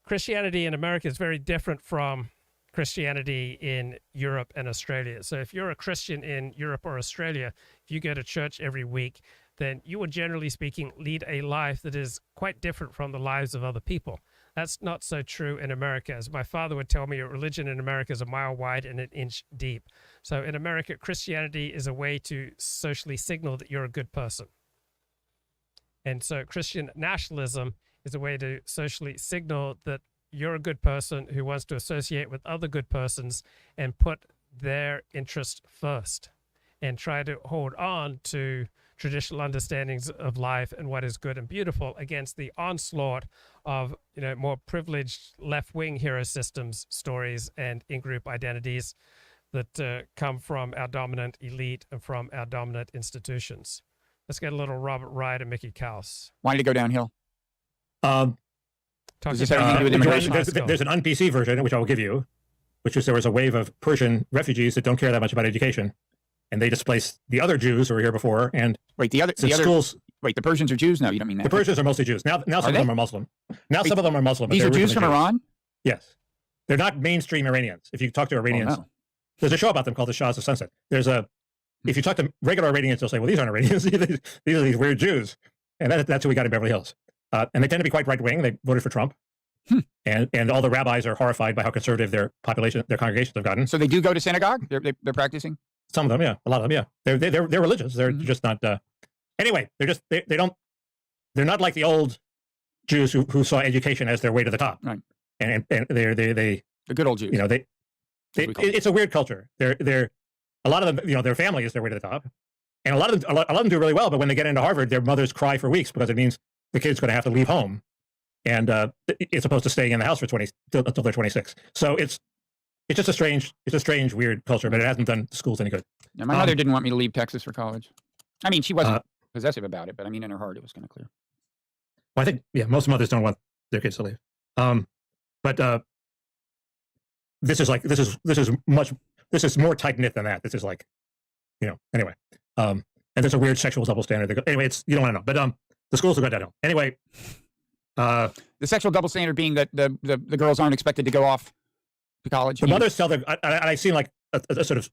Christianity in America is very different from Christianity in Europe and Australia. So if you're a Christian in Europe or Australia, if you go to church every week, then you will, generally speaking, lead a life that is quite different from the lives of other people. That's not so true in America. As my father would tell me, a religion in America is a mile wide and an inch deep. So in America, Christianity is a way to socially signal that you're a good person. And so Christian nationalism is a way to socially signal that you're a good person who wants to associate with other good persons and put their interest first and try to hold on to traditional understandings of life and what is good and beautiful against the onslaught of, more privileged left-wing hero systems, stories, and in-group identities that come from our dominant elite and from our dominant institutions. Let's get a little Robert Wright and Mickey Kaus. Why did it go downhill? Does this have anything to do with immigration? There's an un-PC version, which I will give you, which is there was a wave of Persian refugees that don't care that much about education, and they displaced the other Jews who were here before. And wait, the Persians are Jews? No, you don't mean that. The Persians are mostly Jews. Now some of them are Muslim. Some of them are Muslim. These are Jews from Iran? Yes. They're not mainstream Iranians. If you talk to Iranians, there's a show about them called The Shahs of Sunset. If you talk to regular Iranians, they'll say, well, these aren't Iranians. These are these weird Jews. And that's what we got in Beverly Hills. And they tend to be quite right-wing. They voted for Trump. And all the rabbis are horrified by how conservative their congregations have gotten. So they do go to synagogue? They're practicing? Some of them, yeah. A lot of them, yeah. They're religious. They're just not. Anyway, they're not like the old Jews who saw education as their way to the top. Right. And they're the good old Jews. It's a weird culture. They're a lot of them. Their family is their way to the top, and a lot of them do really well. But when they get into Harvard, their mothers cry for weeks because it means the kid's going to have to leave home, and it's opposed to staying in the house for until they're 26. So it's just a strange, weird culture, but it hasn't done the schools any good. Now, my mother didn't want me to leave Texas for college. I mean, she wasn't possessive about it, but I mean, in her heart, it was kind of clear. Well, I think, most mothers don't want their kids to leave. But this is more tight knit than that. This is like, anyway. and there's a weird sexual double standard. Anyway, you don't want to know, but the schools will go downhill. Anyway, the sexual double standard being that the girls aren't expected to go off to college. The mothers tell their, I've seen like a sort of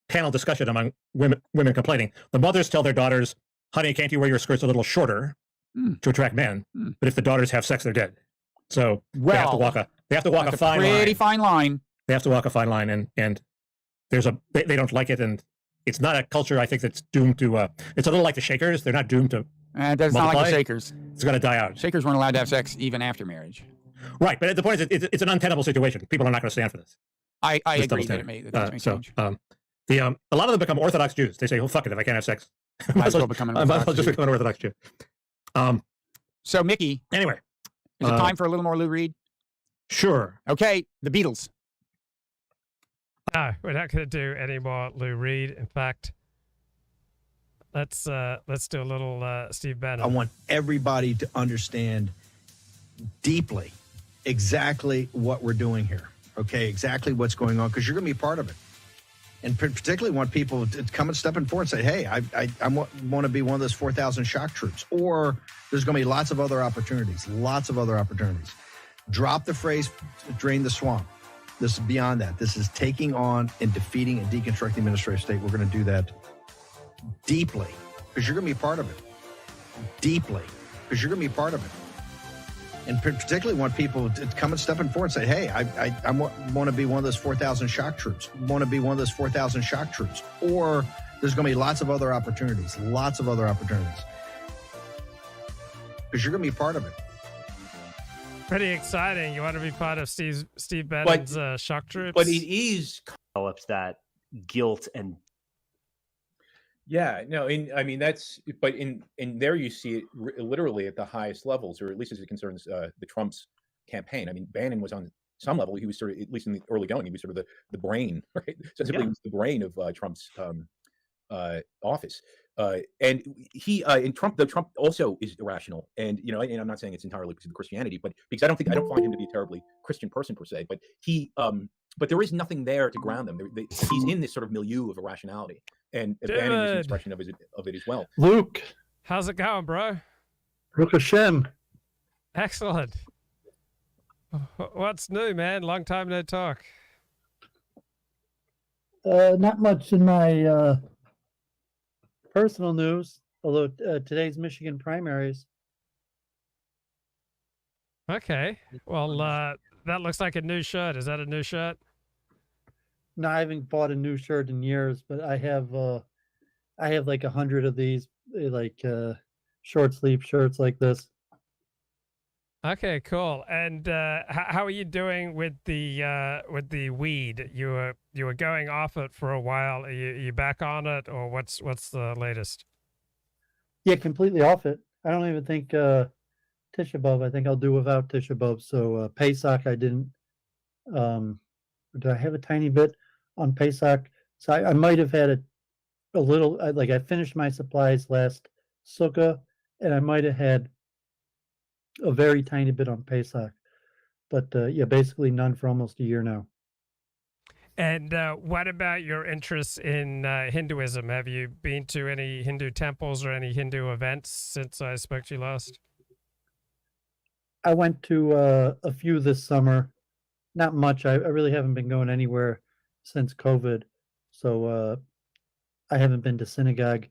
panel discussion among women complaining. The mothers tell their daughters, "Honey, can't you wear your skirts a little shorter to attract men?" But if the daughters have sex, they're dead. So they have to walk a fine line. Pretty fine line. They have to walk a fine line, and there's they don't like it, and it's not a culture I think that's doomed to. It's a little like the Shakers. They're not doomed to. It's not like the Shakers. It's going to die out. Shakers weren't allowed to have sex even after marriage. Right, but the point is, it's an untenable situation. People are not going to stand for this. I agree that it may change. A lot of them become Orthodox Jews. They say, "Oh, fuck it, if I can't have sex, Might as well become an I'll just become an Orthodox Jew." So, Mickey. Anyway. Is it time for a little more Lou Reed? Sure. Okay, the Beatles. No, we're not going to do any more Lou Reed. In fact, let's do a little Steve Bannon. I want everybody to understand deeply exactly what we're doing here. Okay, exactly what's going on, because you're going to be part of it. And particularly want people to come and step in forward and say, "Hey, I want to be one of those 4,000 shock troops." Or there's going to be lots of other opportunities. Drop the phrase "drain the swamp." This is beyond that. This is taking on and defeating and deconstructing the administrative state. We're going to do that deeply, because you're going to be part of it. And particularly want people to come and step in forward and say, "Hey, I want to be one of those 4,000 shock troops. Or there's going to be lots of other opportunities. Because you're going to be part of it. Pretty exciting. You want to be part of Steve Bannon's shock troops? But it is develops that guilt and. Yeah, no, but in there you see it literally at the highest levels, or at least as it concerns the Trump's campaign. I mean, Bannon was on some level, he was sort of, at least in the early going, he was sort of the brain, right? So simply he was the brain of Trump's office. And Trump also is irrational, and and I'm not saying it's entirely because of Christianity, but because I don't find him to be a terribly Christian person per se, but but there is nothing there to ground them. He's in this sort of milieu of irrationality, and Bannon is an expression of it as well. Luke, how's it going, bro? Baruch Hashem. Excellent. What's new, man? Long time no talk. Not much in my personal news, although today's Michigan primaries. Okay. Well, that looks like a new shirt. Is that a new shirt? No, I haven't bought a new shirt in years, but I have like 100 of these, like short sleeve shirts like this. Okay, cool. And how are you doing with the weed? You were going off it for a while. Are you back on it, or what's the latest? Yeah, completely off it. I don't even think Tisha B'Av. I think I'll do without Tisha B'Av. So Pesach, I didn't. Did I have a tiny bit on Pesach? So I might have had a little. I finished my supplies last Sukkah, and I might have had a very tiny bit on Pesach, but yeah, basically none for almost a year now. And what about your interest in Hinduism? Have you been to any Hindu temples or any Hindu events since I spoke to you last? I went to a few this summer. Not much. I really haven't been going anywhere since COVID. So I haven't been to synagogue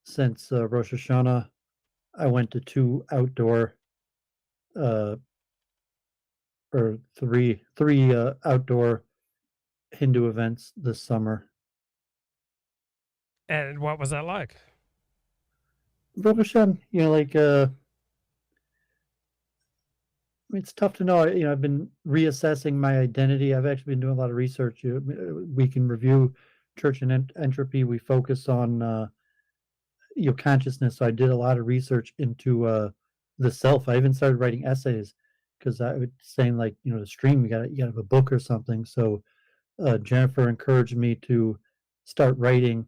since Rosh Hashanah. I went to 2 outdoor or three outdoor Hindu events this summer. And what was that like? Baruch Hashem, it's tough to know. I've been reassessing my identity. I've actually been doing a lot of research. We can review Church and Entropy. We focus on consciousness. So I did a lot of research into the self. I even started writing essays because I was saying, to stream, you gotta have a book or something. So Jennifer encouraged me to start writing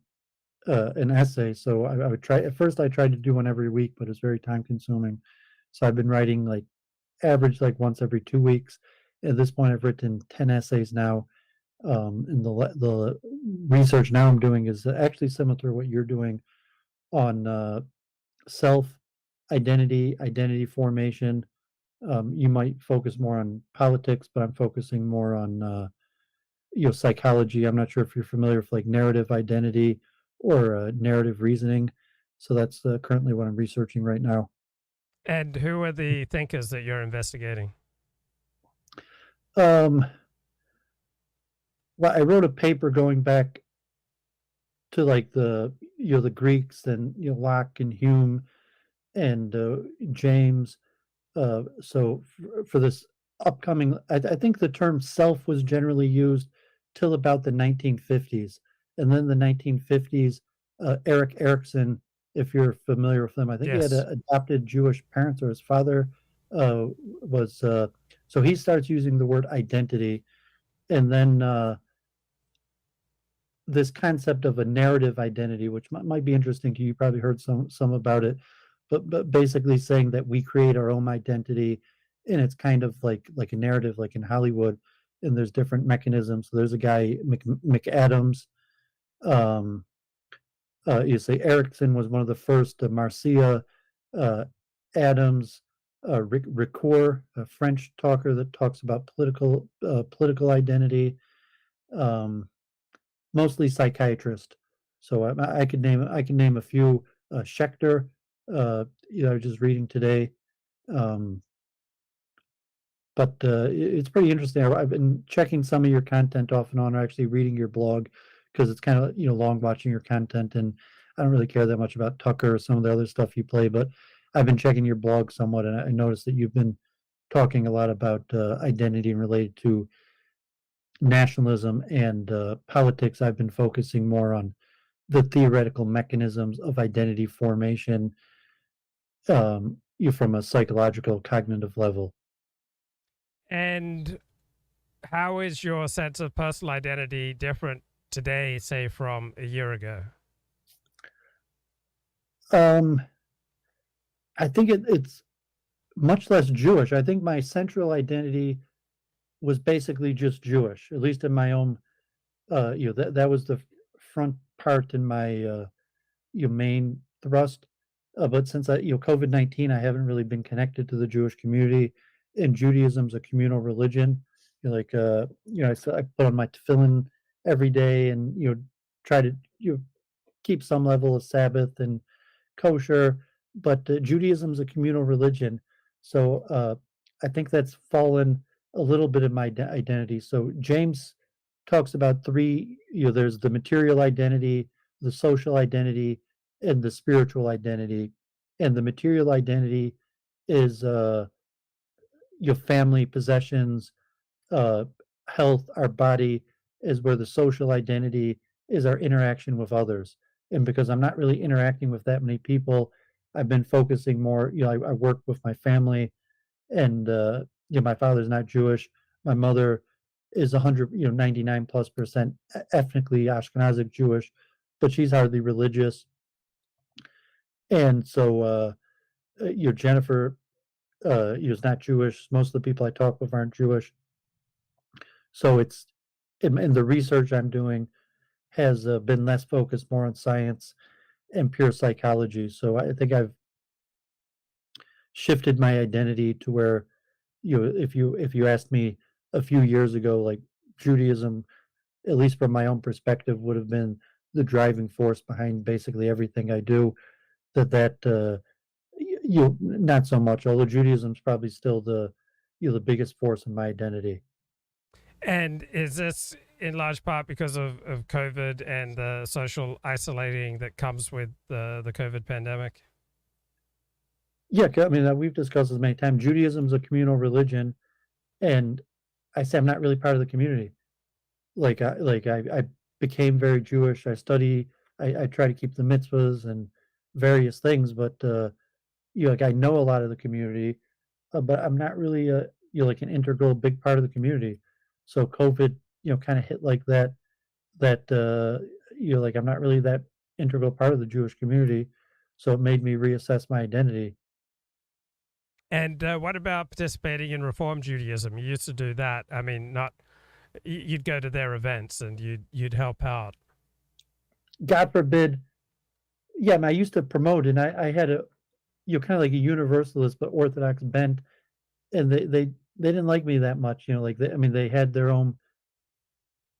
an essay. So I would try. At first, I tried to do one every week, but it's very time consuming. So I've been writing average once every 2 weeks. At this point, I've written 10 essays now. And the research now I'm doing is actually similar to what you're doing on self identity formation. You might focus more on politics, but I'm focusing more on psychology. I'm not sure if you're familiar with like narrative identity or narrative reasoning. So that's currently what I'm researching right now. And who are the thinkers that you're investigating? Well, I wrote a paper going back to like the Greeks and Locke and Hume and James. So for this upcoming, I think the term self was generally used till about the 1950s, and then the 1950s, Erik Erikson, if you're familiar with him, I think he had adopted Jewish parents, or his father was. So he starts using the word identity, and then this concept of a narrative identity, which might be interesting to you. You probably heard some about it, but basically saying that we create our own identity, and it's kind of like a narrative, like in Hollywood, and there's different mechanisms. So there's a guy, McAdams. You say Erickson was one of the first. Marcia, Adams, Ricoeur, a French talker that talks about political identity. Mostly psychiatrist. So I could name a few. Schechter, I was just reading today. But it's pretty interesting. I've been checking some of your content off and on, or actually reading your blog, because it's kind of long watching your content, and I don't really care that much about Tucker or some of the other stuff you play, but I've been checking your blog somewhat, and I noticed that you've been talking a lot about identity and related to nationalism and politics. I've been focusing more on the theoretical mechanisms of identity formation from a psychological, cognitive level. And how is your sense of personal identity different today, say, from a year ago? I think it's much less Jewish. I think my central identity was basically just Jewish, at least in my own, that was the front part in my main thrust. But since COVID-19, I haven't really been connected to the Jewish community. And Judaism's a communal religion. I put on my tefillin every day, and try to keep some level of Sabbath and kosher. But Judaism's a communal religion, so I think that's fallen a little bit of my identity. So James talks about three. There's the material identity, the social identity, and the spiritual identity. And the material identity is your family, possessions, health, our body, is where the social identity is our interaction with others. And because I'm not really interacting with that many people, I've been focusing more. I work with my family, and my father's not Jewish. My mother is 99+% ethnically Ashkenazic Jewish, but she's hardly religious. And so, Jennifer is not Jewish. Most of the people I talk with aren't Jewish. So it's in the research I'm doing has been less focused more on science and pure psychology. So I think I've shifted my identity to where, if you asked me a few years ago, like Judaism, at least from my own perspective, would have been the driving force behind basically everything I do. Not so much, although Judaism's probably still the biggest force in my identity. And is this in large part because of COVID and the social isolating that comes with the COVID pandemic? Yeah, I mean, we've discussed this many times. Judaism's a communal religion, and I say I'm not really part of the community. I became very Jewish. I study. I try to keep the mitzvahs and various things, but I know a lot of the community, but I'm not really an integral big part of the community. So COVID, kind of hit like that. I'm not really that integral part of the Jewish community, so it made me reassess my identity. And what about participating in Reform Judaism? You used to do that. I mean, not you'd go to their events and you'd help out. God forbid. Yeah, I used to promote, and I had a, kind of like a universalist but Orthodox bent, and they didn't like me that much. Like they had their own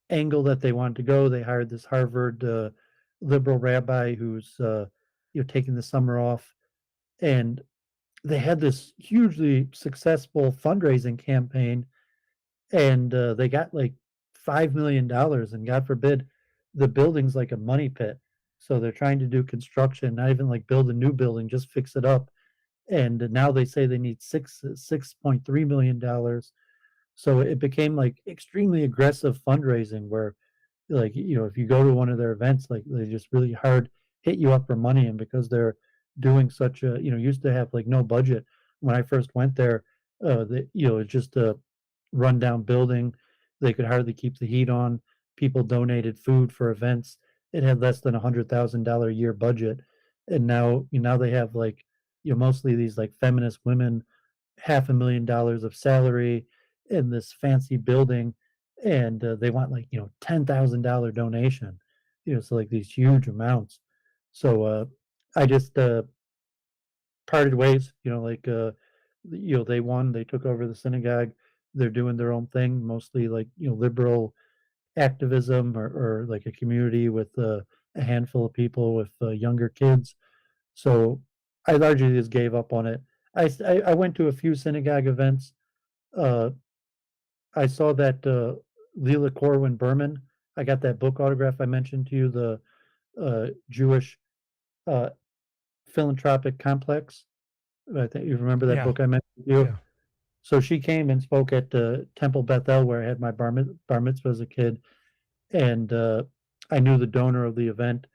angle that they wanted to go. They hired this Harvard liberal rabbi who's taking the summer off, and they had this hugely successful fundraising campaign, and they got like $5 million, and God forbid, the building's like a money pit. So they're trying to do construction, not even like build a new building, just fix it up. And now they say they need $6.3 million. So it became like extremely aggressive fundraising where, like, if you go to one of their events, like they just really hard hit you up for money. And because they're doing such a, used to have like no budget. When I first went there, it's just a rundown building. They could hardly keep the heat on. People donated food for events. It had less than $100,000 a year budget. And now they have like, mostly these like feminist women, $500,000 of salary in this fancy building. And they want like, $10,000 donation, so like these huge amounts. So I just parted ways, they won, they took over the synagogue. They're doing their own thing, mostly like, liberal activism or like a community with a handful of people with younger kids. So I largely just gave up on it. I went to a few synagogue events. I saw that Leela Corwin Berman. I got that book autograph I mentioned to you, the Jewish Philanthropic Complex. I think you remember that book I mentioned to you. Yeah. So she came and spoke at Temple Bethel, where I had my bar mitzvah as a kid, and I knew the donor of the event,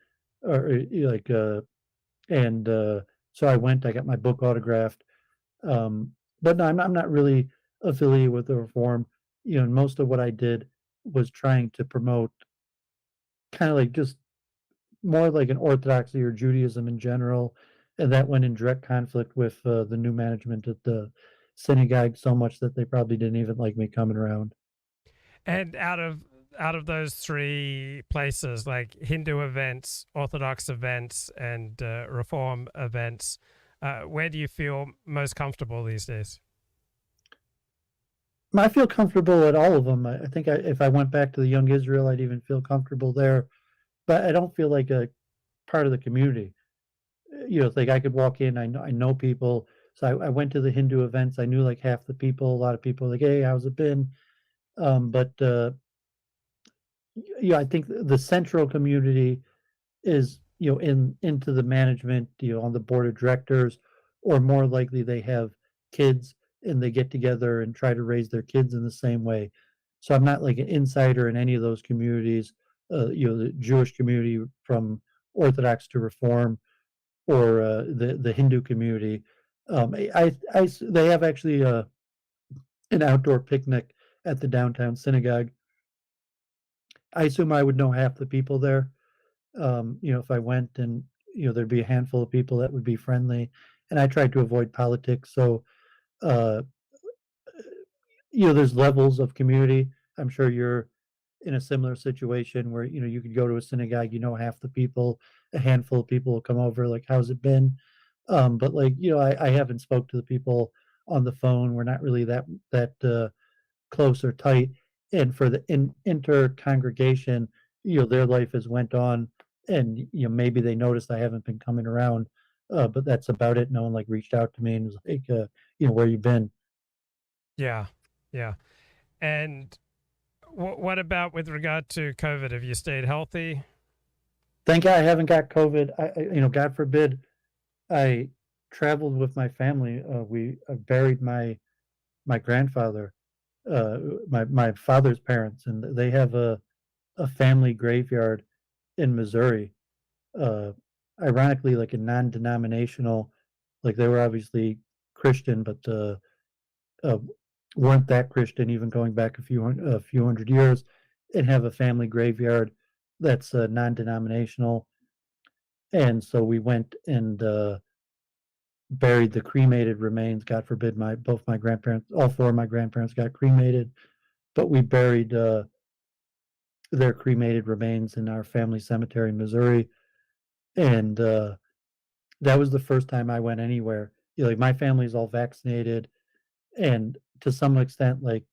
so I went. I got my book autographed, but no, I'm not really affiliated with the Reform. And most of what I did was trying to promote, kind of like just more like an Orthodoxy or Judaism in general, and that went in direct conflict with the new management at the synagogue so much that they probably didn't even like me coming around. And out of those three places, like Hindu events, Orthodox events, and Reform events, where do you feel most comfortable these days? I feel comfortable at all of them. I think if I went back to the Young Israel, I'd even feel comfortable there. But I don't feel like a part of the community. It's like I could walk in, I know people. So I went to the Hindu events. I knew like half the people. A lot of people were like, "Hey, how's it been?" But I think the central community is into the management, on the board of directors, or more likely they have kids and they get together and try to raise their kids in the same way. So I'm not like an insider in any of those communities. The Jewish community from Orthodox to Reform, or the Hindu community. They have actually an outdoor picnic at the downtown synagogue. I assume I would know half the people there. If I went, and there'd be a handful of people that would be friendly, and I tried to avoid politics. So there's levels of community. I'm sure you're in a similar situation where you could go to a synagogue, half the people, a handful of people will come over, like, how's it been? But like, I haven't spoke to the people on the phone. We're not really that close or tight. And for the inter-congregation, their life has went on, and maybe they noticed I haven't been coming around, but that's about it. No one like reached out to me and was like, where you been? Yeah. And what about with regard to COVID? Have you stayed healthy? Thank God I haven't got COVID. I God forbid, I traveled with my family. We buried my grandfather, my father's parents, and they have a family graveyard in Missouri. Ironically, like a non-denominational, like they were obviously Christian, but weren't that Christian, even going back a few hundred years, and have a family graveyard that's non-denominational. And so we went and buried the cremated remains. God forbid, both my grandparents, all four of my grandparents got cremated, but we buried their cremated remains in our family cemetery in Missouri. And that was the first time I went anywhere. Like my family's all vaccinated, and to some extent, like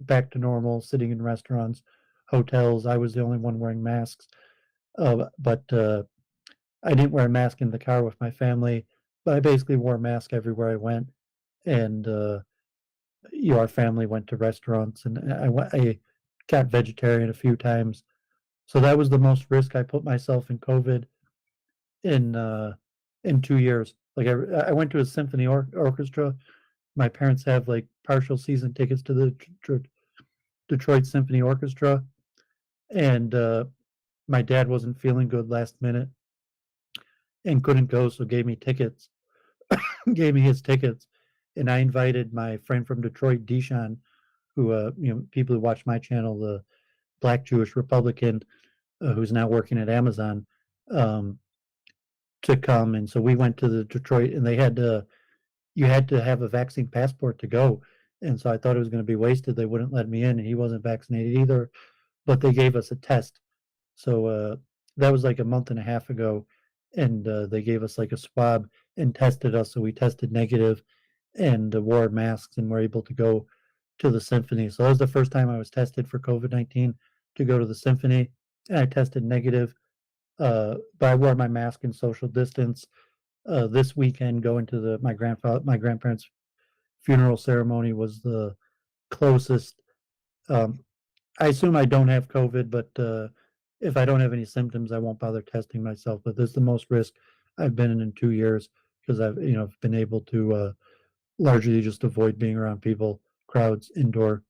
back to normal, sitting in restaurants, hotels. I was the only one wearing masks, but I didn't wear a mask in the car with my family. But I basically wore a mask everywhere I went, and our family went to restaurants, and I got vegetarian a few times. So that was the most risk I put myself in COVID in 2 years. Like I went to a symphony orchestra. My parents have like partial season tickets to the Detroit Symphony Orchestra, and my dad wasn't feeling good last minute and couldn't go, so gave me tickets, gave me his tickets, and I invited my friend from Detroit, Deshaun, who people who watch my channel, the Black Jewish Republican, who's now working at Amazon, to come. And so we went to the Detroit, and you had to have a vaccine passport to go. And so I thought it was going to be wasted. They wouldn't let me in, and he wasn't vaccinated either, but they gave us a test. So that was like a month and a half ago, and they gave us like a swab and tested us. So we tested negative and wore masks and were able to go to the symphony. So that was the first time I was tested for COVID-19 to go to the symphony, and I tested negative. But I wore my mask and social distance. This weekend, going to my grandparents' funeral ceremony was the closest. I assume I don't have COVID, but if I don't have any symptoms, I won't bother testing myself. But this is the most risk I've been in 2 years, because I've been able to largely just avoid being around people, crowds, indoor.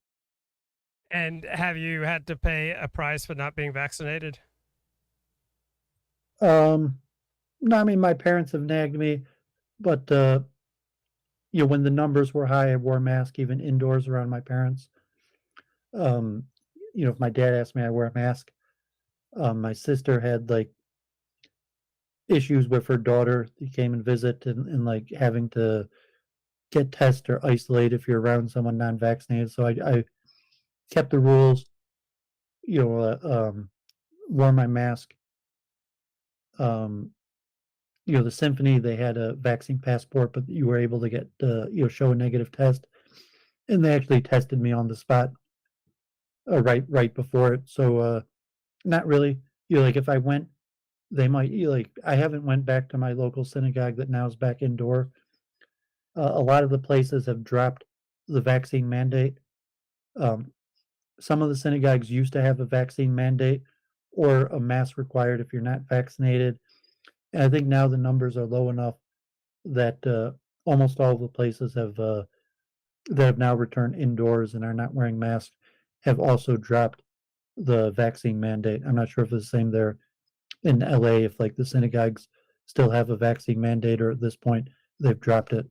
And have you had to pay a price for not being vaccinated? No, I mean, my parents have nagged me, but when the numbers were high, I wore a mask even indoors around my parents. If my dad asked me, I wear a mask. My sister had like issues with her daughter. He came and visit, and like having to get tested or isolate if you're around someone non-vaccinated. So I kept the rules, wore my mask. The symphony, they had a vaccine passport, but you were able to get show a negative test, and they actually tested me on the spot right before it. So not really. Like if I went, they might I haven't went back to my local synagogue that now is back indoor. A lot of the places have dropped the vaccine mandate. Some of the synagogues used to have a vaccine mandate or a mask required if you're not vaccinated. And I think now the numbers are low enough that almost all of the places that have now returned indoors and are not wearing masks have also dropped the vaccine mandate. I'm not sure if it's the same there in LA, if like the synagogues still have a vaccine mandate, or at this point they've dropped it.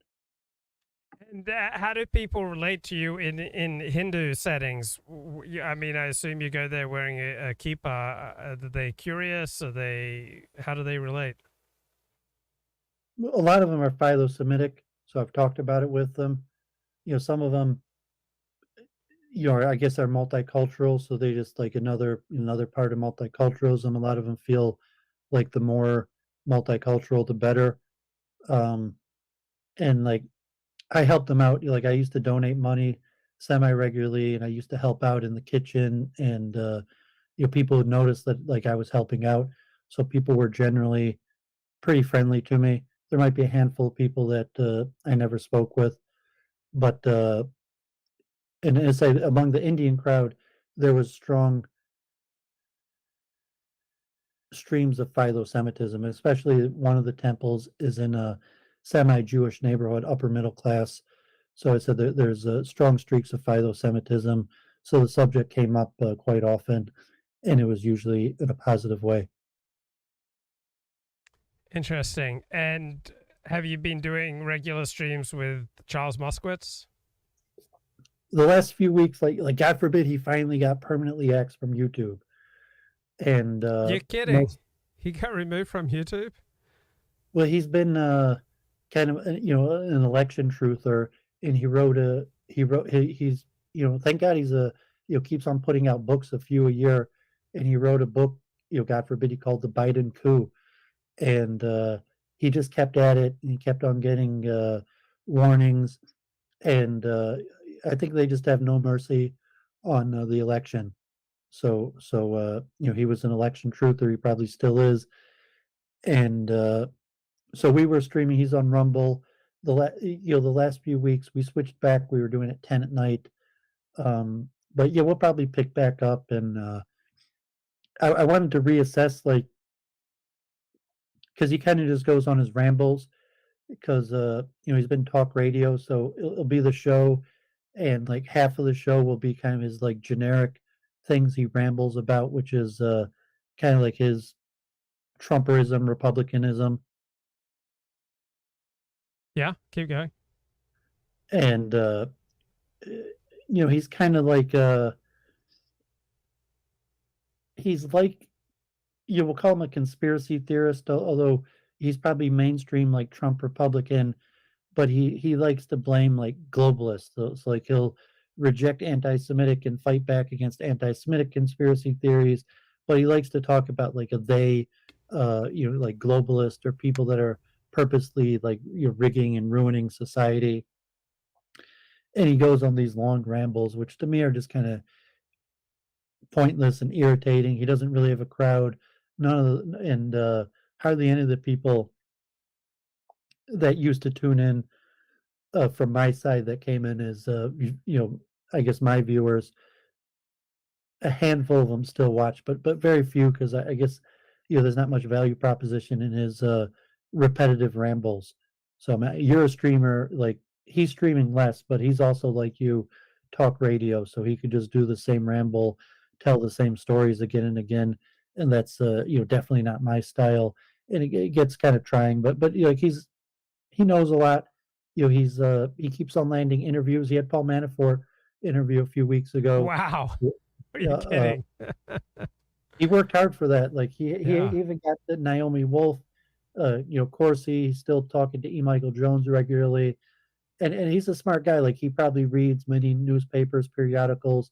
And how do people relate to you in Hindu settings? I mean, I assume you go there wearing a kippah. Are they curious? How do they relate? A lot of them are philo-Semitic, so I've talked about it with them. Some of them, I guess are multicultural, so they just like another part of multiculturalism. A lot of them feel like the more multicultural, the better. And like, I helped them out. Like I used to donate money semi-regularly, and I used to help out in the kitchen, and people would notice that like I was helping out, so people were generally pretty friendly to me. There might be a handful of people that I never spoke with, but and as I say, among the Indian crowd, there was strong streams of philo-Semitism, especially one of the temples is in a semi-Jewish neighborhood, upper middle class. So I said there's strong streaks of philo-Semitism. So the subject came up quite often, and it was usually in a positive way. Interesting. And have you been doing regular streams with Charles Moskowitz? The last few weeks, like God forbid, he finally got permanently axed from YouTube. And you're kidding? He got removed from YouTube? Well, he's been kind of an election truther, and he's thank God he's keeps on putting out books, a few a year, and he wrote a book, God forbid, he called The Biden Coup. And he just kept at it, and he kept on getting warnings. And I think they just have no mercy on the election. So he was an election truther. He probably still is. And so we were streaming. He's on Rumble. The last few weeks we switched back. We were doing it 10 at night. But yeah, we'll probably pick back up. And I wanted to reassess, like, because he kind of just goes on his rambles, because he's been talk radio, so it'll be the show, and like half of the show will be kind of his like generic things he rambles about, which is kind of like his Trumperism, Republicanism. Yeah, keep going. And he's kind of like we'll call him a conspiracy theorist, although he's probably mainstream like Trump Republican, but he likes to blame like globalists. So it's like he'll reject anti-Semitic and fight back against anti-Semitic conspiracy theories, but he likes to talk about like like globalist, or people that are purposely like rigging and ruining society. And he goes on these long rambles, which to me are just kind of pointless and irritating. He doesn't really have a crowd. Hardly any of the people that used to tune in from my side that came in as I guess my viewers, a handful of them still watch, but very few, because I guess there's not much value proposition in his repetitive rambles. So you're a streamer, like he's streaming less, but he's also like you, talk radio, so he could just do the same ramble, tell the same stories again and again, and that's definitely not my style, and it gets kind of trying. But like he knows a lot. He keeps on landing interviews. He had Paul Manafort interview a few weeks ago. Wow, are you kidding? He worked hard for that. Like he even got the Naomi Wolf, Courtier. He's still talking to E. Michael Jones regularly, and he's a smart guy. Like he probably reads many newspapers, periodicals,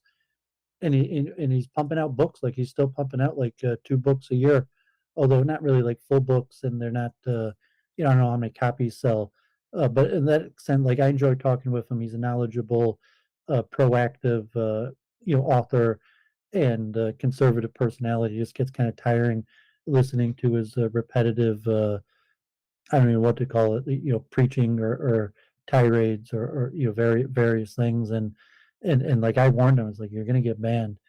and he's pumping out books. Like he's still pumping out like 2 books a year, although not really like full books, and they're not. I don't know how many copies sell, but in that extent, like I enjoy talking with him. He's a knowledgeable, proactive, author, and conservative personality. It just gets kind of tiring listening to his repetitive. I don't know what to call it. Preaching or tirades or various things, and like I warned him, I was like, you're gonna get banned,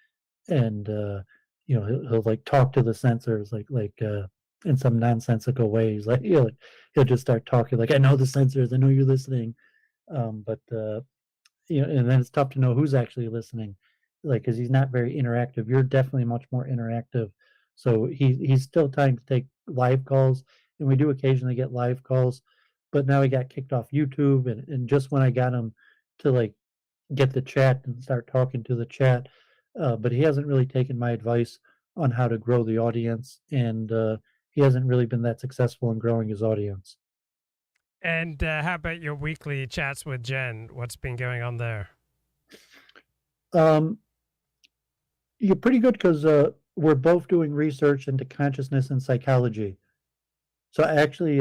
and he'll like talk to the censors like in some nonsensical ways. Like he'll just start talking like, I know the censors, I know you're listening, but and then it's tough to know who's actually listening, like because he's not very interactive. You're definitely much more interactive, so he's still trying to take live calls, and we do occasionally get live calls, but now he got kicked off YouTube, and just when I got him to like get the chat and start talking to the chat, but he hasn't really taken my advice on how to grow the audience, and he hasn't really been that successful in growing his audience. And how about your weekly chats with Jen? What's been going on there? You're pretty good, because we're both doing research into consciousness and psychology. So actually,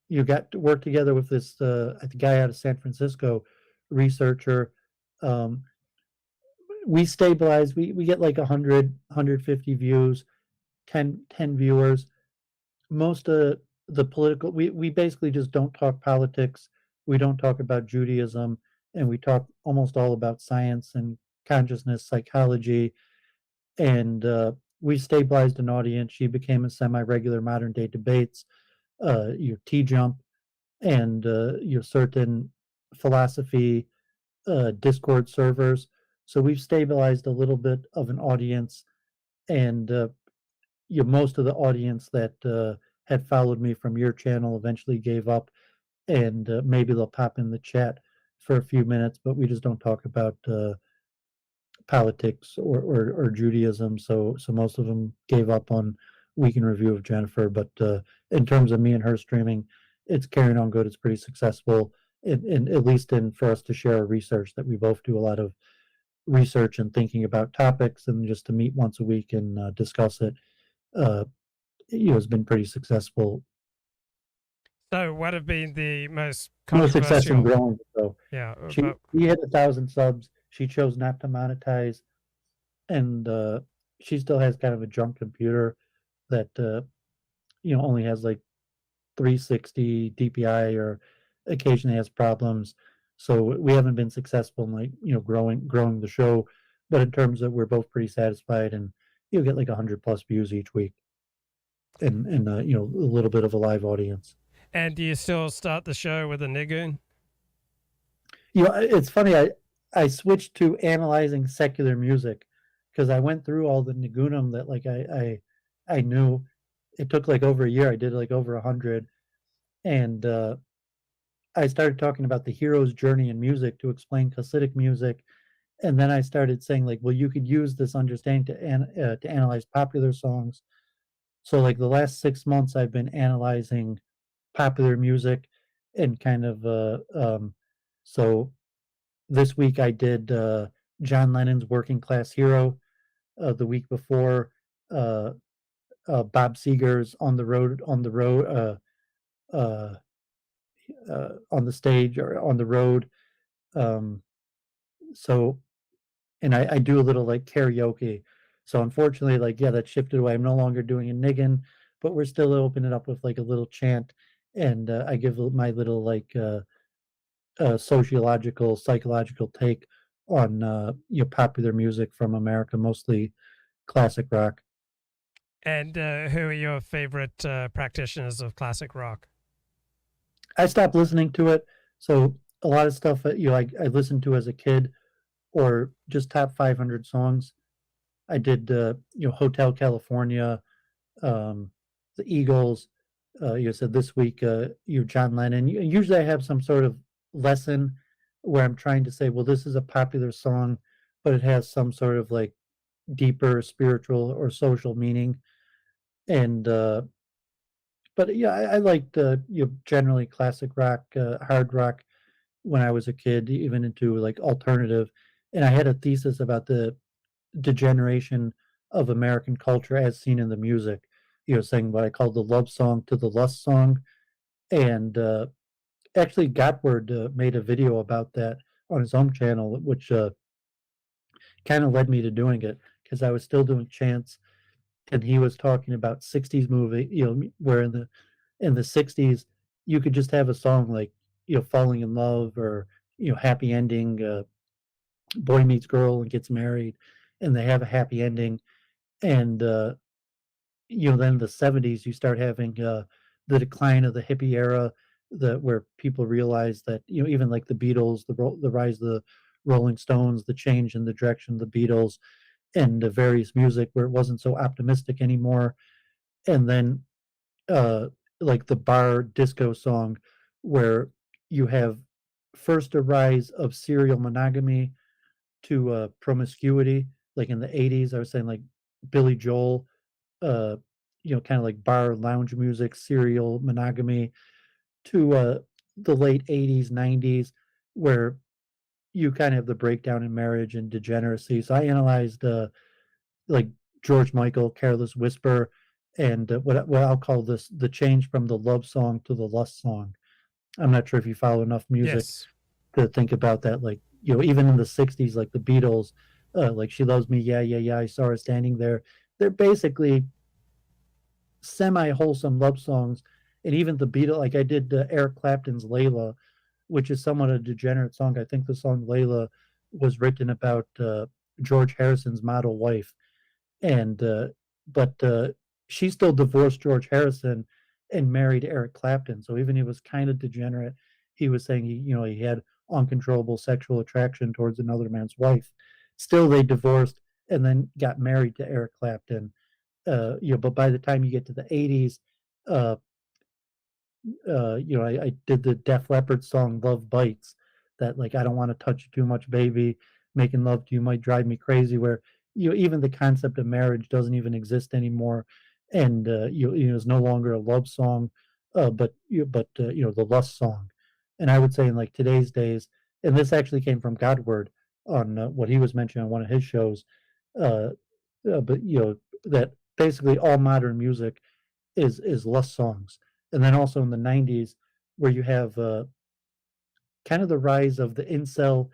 you got to work together with this guy out of San Francisco, researcher. We stabilize. We get like 100, 150 views, 10 viewers. Most of the political, we basically just don't talk politics. We don't talk about Judaism, and we talk almost all about science and consciousness, psychology, and we stabilized an audience. She became a semi-regular modern day debates, your T-Jump, and your certain philosophy Discord servers. So we've stabilized a little bit of an audience, and most of the audience that had followed me from your channel eventually gave up, and maybe they'll pop in the chat for a few minutes, but we just don't talk about politics or Judaism. So most of them gave up on Week in Review of Jennifer. But in terms of me and her streaming, it's carrying on good. It's pretty successful, and at least for us to share our research, that we both do a lot of research and thinking about topics, and just to meet once a week and discuss it, has been pretty successful. So, what have been the most No success in controversial? growing. So Yeah, she hit 1,000 subs. She chose not to monetize, and she still has kind of a junk computer that only has like 360 DPI, or occasionally has problems. So we haven't been successful in like growing the show. But in terms of, we're both pretty satisfied, and you'll get like 100+ views each week, and a little bit of a live audience. And do you still start the show with a nigun? It's funny. I switched to analyzing secular music because I went through all the nigunum that like I knew. It took like over a year. I did like over 100, and I started talking about the hero's journey in music to explain Hasidic music, and then I started saying like, well, you could use this understanding to analyze popular songs. So like the last 6 months, I've been analyzing popular music, and kind of so this week I did John Lennon's Working Class Hero. The week before, Bob Seger's On the Road, on the stage or on the road. So, and I do a little like karaoke. So unfortunately, like, yeah, that shifted away. I'm no longer doing a niggin, but we're still opening up with like a little chant. And I give my little like sociological, psychological take on popular music from America, mostly classic rock. And who are your favorite practitioners of classic rock? I stopped listening to it, so a lot of stuff I listened to as a kid, or just top 500 songs. I did Hotel California, the Eagles. You said this week John Lennon. Usually I have some sort of lesson where I'm trying to say, well, this is a popular song, but it has some sort of like deeper spiritual or social meaning. And but yeah, I liked generally classic rock, hard rock when I was a kid, even into like alternative. And I had a thesis about the degeneration of American culture as seen in the music, saying what I call the love song to the lust song. And actually Godward made a video about that on his own channel, which kind of led me to doing it, because I was still doing chants, and he was talking about 60s movie, where in the 60s you could just have a song like falling in love, or happy ending, boy meets girl and gets married, and they have a happy ending. And then in the 70s you start having the decline of the hippie era, where people realize that even like the Beatles, the rise of the Rolling Stones, the change in the direction of the Beatles, and the various music where it wasn't so optimistic anymore. And then like the bar disco song, where you have first a rise of serial monogamy to promiscuity, like in the 80s. I was saying like Billy Joel, kind of like bar lounge music, serial monogamy, to the late 80s, 90s, where you kind of have the breakdown in marriage and degeneracy. So I analyzed like George Michael, Careless Whisper, and what I'll call this the change from the love song to the lust song. I'm not sure if you follow enough music to think about that. Like, even in the 60s, like the Beatles, like She Loves Me, Yeah, Yeah, Yeah, I Saw Her Standing There. They're basically semi-wholesome love songs. And even the Beatles, like I did Eric Clapton's Layla, which is somewhat a degenerate song. I think the song Layla was written about George Harrison's model wife. And but she still divorced George Harrison and married Eric Clapton. So even he was kind of degenerate. He was saying he had uncontrollable sexual attraction towards another man's wife. Still, they divorced and then got married to Eric Clapton. But by the time you get to the 80s, I did the Def Leppard song "Love Bites," that like I don't want to touch you too much, baby. Making love to you might drive me crazy. Where even the concept of marriage doesn't even exist anymore, and it's no longer a love song, but the lust song. And I would say in like today's days, and this actually came from Godward, on what he was mentioning on one of his shows. But that basically all modern music is lust songs. And then also in the 90s, where you have kind of the rise of the incel,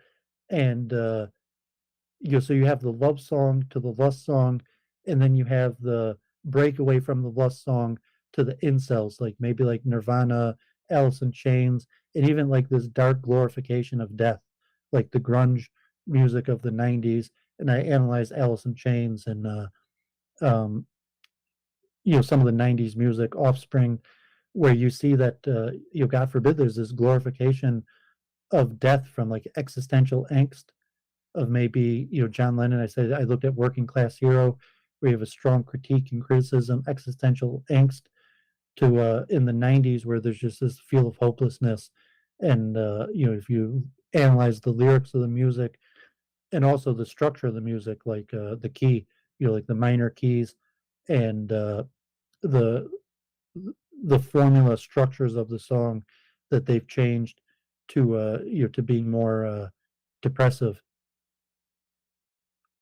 and so you have the love song to the lust song, and then you have the breakaway from the lust song to the incels, like maybe like Nirvana, Alice in Chains, and even like this dark glorification of death, like the grunge music of the 90s. And I analyzed Alice in Chains and um, some of the 90s music, Offspring, where you see that God forbid, there's this glorification of death from like existential angst of maybe John Lennon. I said I looked at Working Class Hero, where you have a strong critique and criticism, existential angst, to in the 90s, where there's just this feel of hopelessness. And if you analyze the lyrics of the music and also the structure of the music, like the key, like the minor keys, and the formula structures of the song, that they've changed to to being more depressive,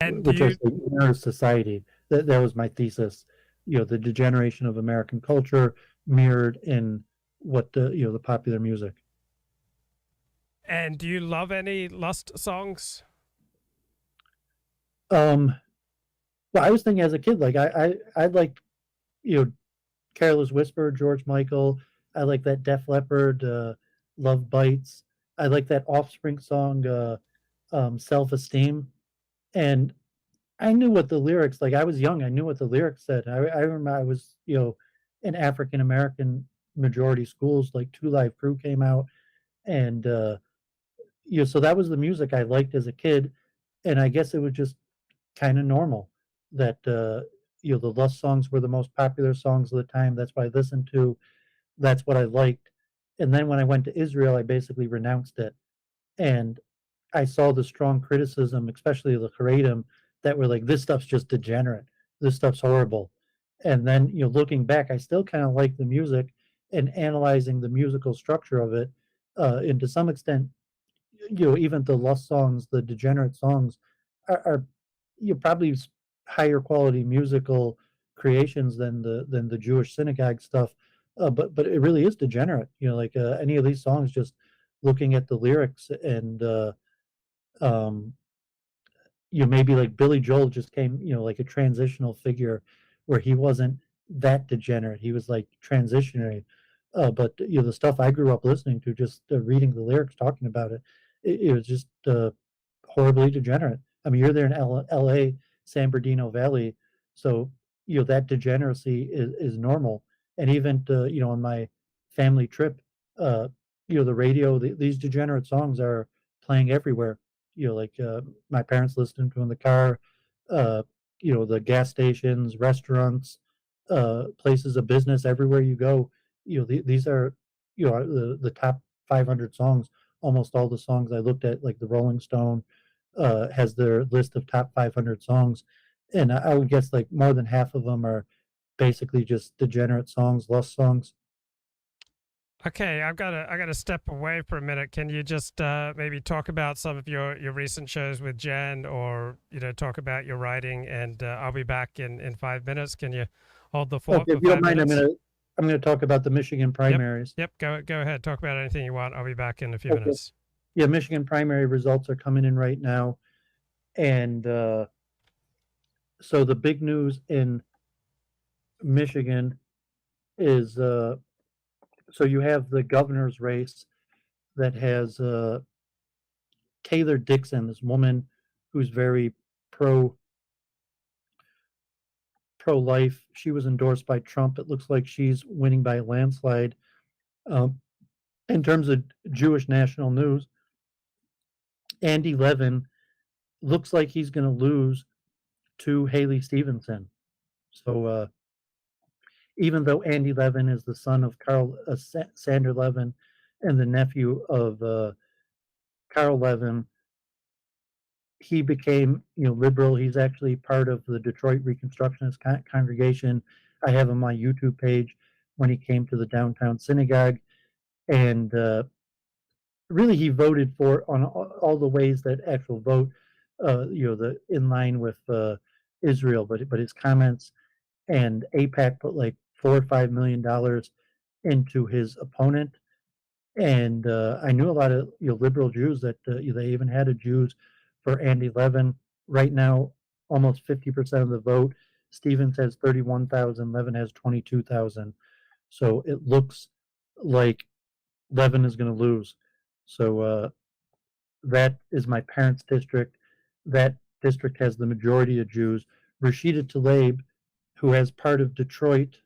And which is the inner society. That was my thesis. The degeneration of American culture mirrored in what the popular music. And do you love any lust songs? Well, I was thinking as a kid, like I like Careless Whisper, George Michael. I like that Def Leppard, Love Bites. I like that Offspring song, Self Esteem. And I knew what the lyrics, like I was young, I knew what the lyrics said. I remember I was, in African American majority schools, like Two Live Crew came out. And, so that was the music I liked as a kid. And I guess it was just kind of normal that, the lust songs were the most popular songs of the time. That's what I listened to. That's what I liked. And then when I went to Israel, I basically renounced it. And I saw the strong criticism, especially the Haredim, that were like, this stuff's just degenerate. This stuff's horrible. And then, looking back, I still kind of like the music and analyzing the musical structure of it. And to some extent, even the lust songs, the degenerate songs are probably higher quality musical creations than the Jewish synagogue stuff. But it really is degenerate. Like any of these songs, just looking at the lyrics, and maybe like Billy Joel just came, like a transitional figure where he wasn't that degenerate. He was like transitionary. But the stuff I grew up listening to, just reading the lyrics, talking about it, it was just horribly degenerate. I mean, you're there in L.A., San Bernardino Valley, so that degeneracy is normal. And even on my family trip, the radio, these degenerate songs are playing everywhere. Like my parents listened to in the car, the gas stations, restaurants, places of business, everywhere you go. These are the top 500 songs. Almost all the songs I looked at, like the Rolling Stone, has their list of top 500 songs, and I would guess like more than half of them are basically just degenerate songs, lust songs. Okay, I gotta step away for a minute. Can you just maybe talk about some of your recent shows with Jen, or talk about your writing? And I'll be back in 5 minutes. Can you hold the fort? Okay, if you don't mind, I'm gonna talk about the Michigan primaries. Yep. Go ahead. Talk about anything you want. I'll be back in a few minutes. Yeah, Michigan primary results are coming in right now, and so the big news in Michigan is so you have the governor's race that has Taylor Dixon, this woman who's very pro-life. She was endorsed by Trump. It looks like she's winning by a landslide. In terms of Jewish national news, Andy Levin looks like he's going to lose to Haley Stevenson. So even though Andy Levin is the son of Sander Levin and the nephew of Carl Levin, he became liberal. He's actually part of the Detroit Reconstructionist congregation. I have him on my YouTube page when he came to the downtown synagogue. And really he voted for on all the ways that actual vote, the in line with Israel, but his comments and AIPAC put like $4 or $5 million into his opponent. And I knew a lot of liberal Jews that they even had a Jews for Andy Levin. Right now, almost 50% of the vote. Stevens has 31,000. Levin has 22,000. So it looks like Levin is going to lose. So that is my parents' district. That district has the majority of Jews. Rashida Tlaib, who has part of Detroit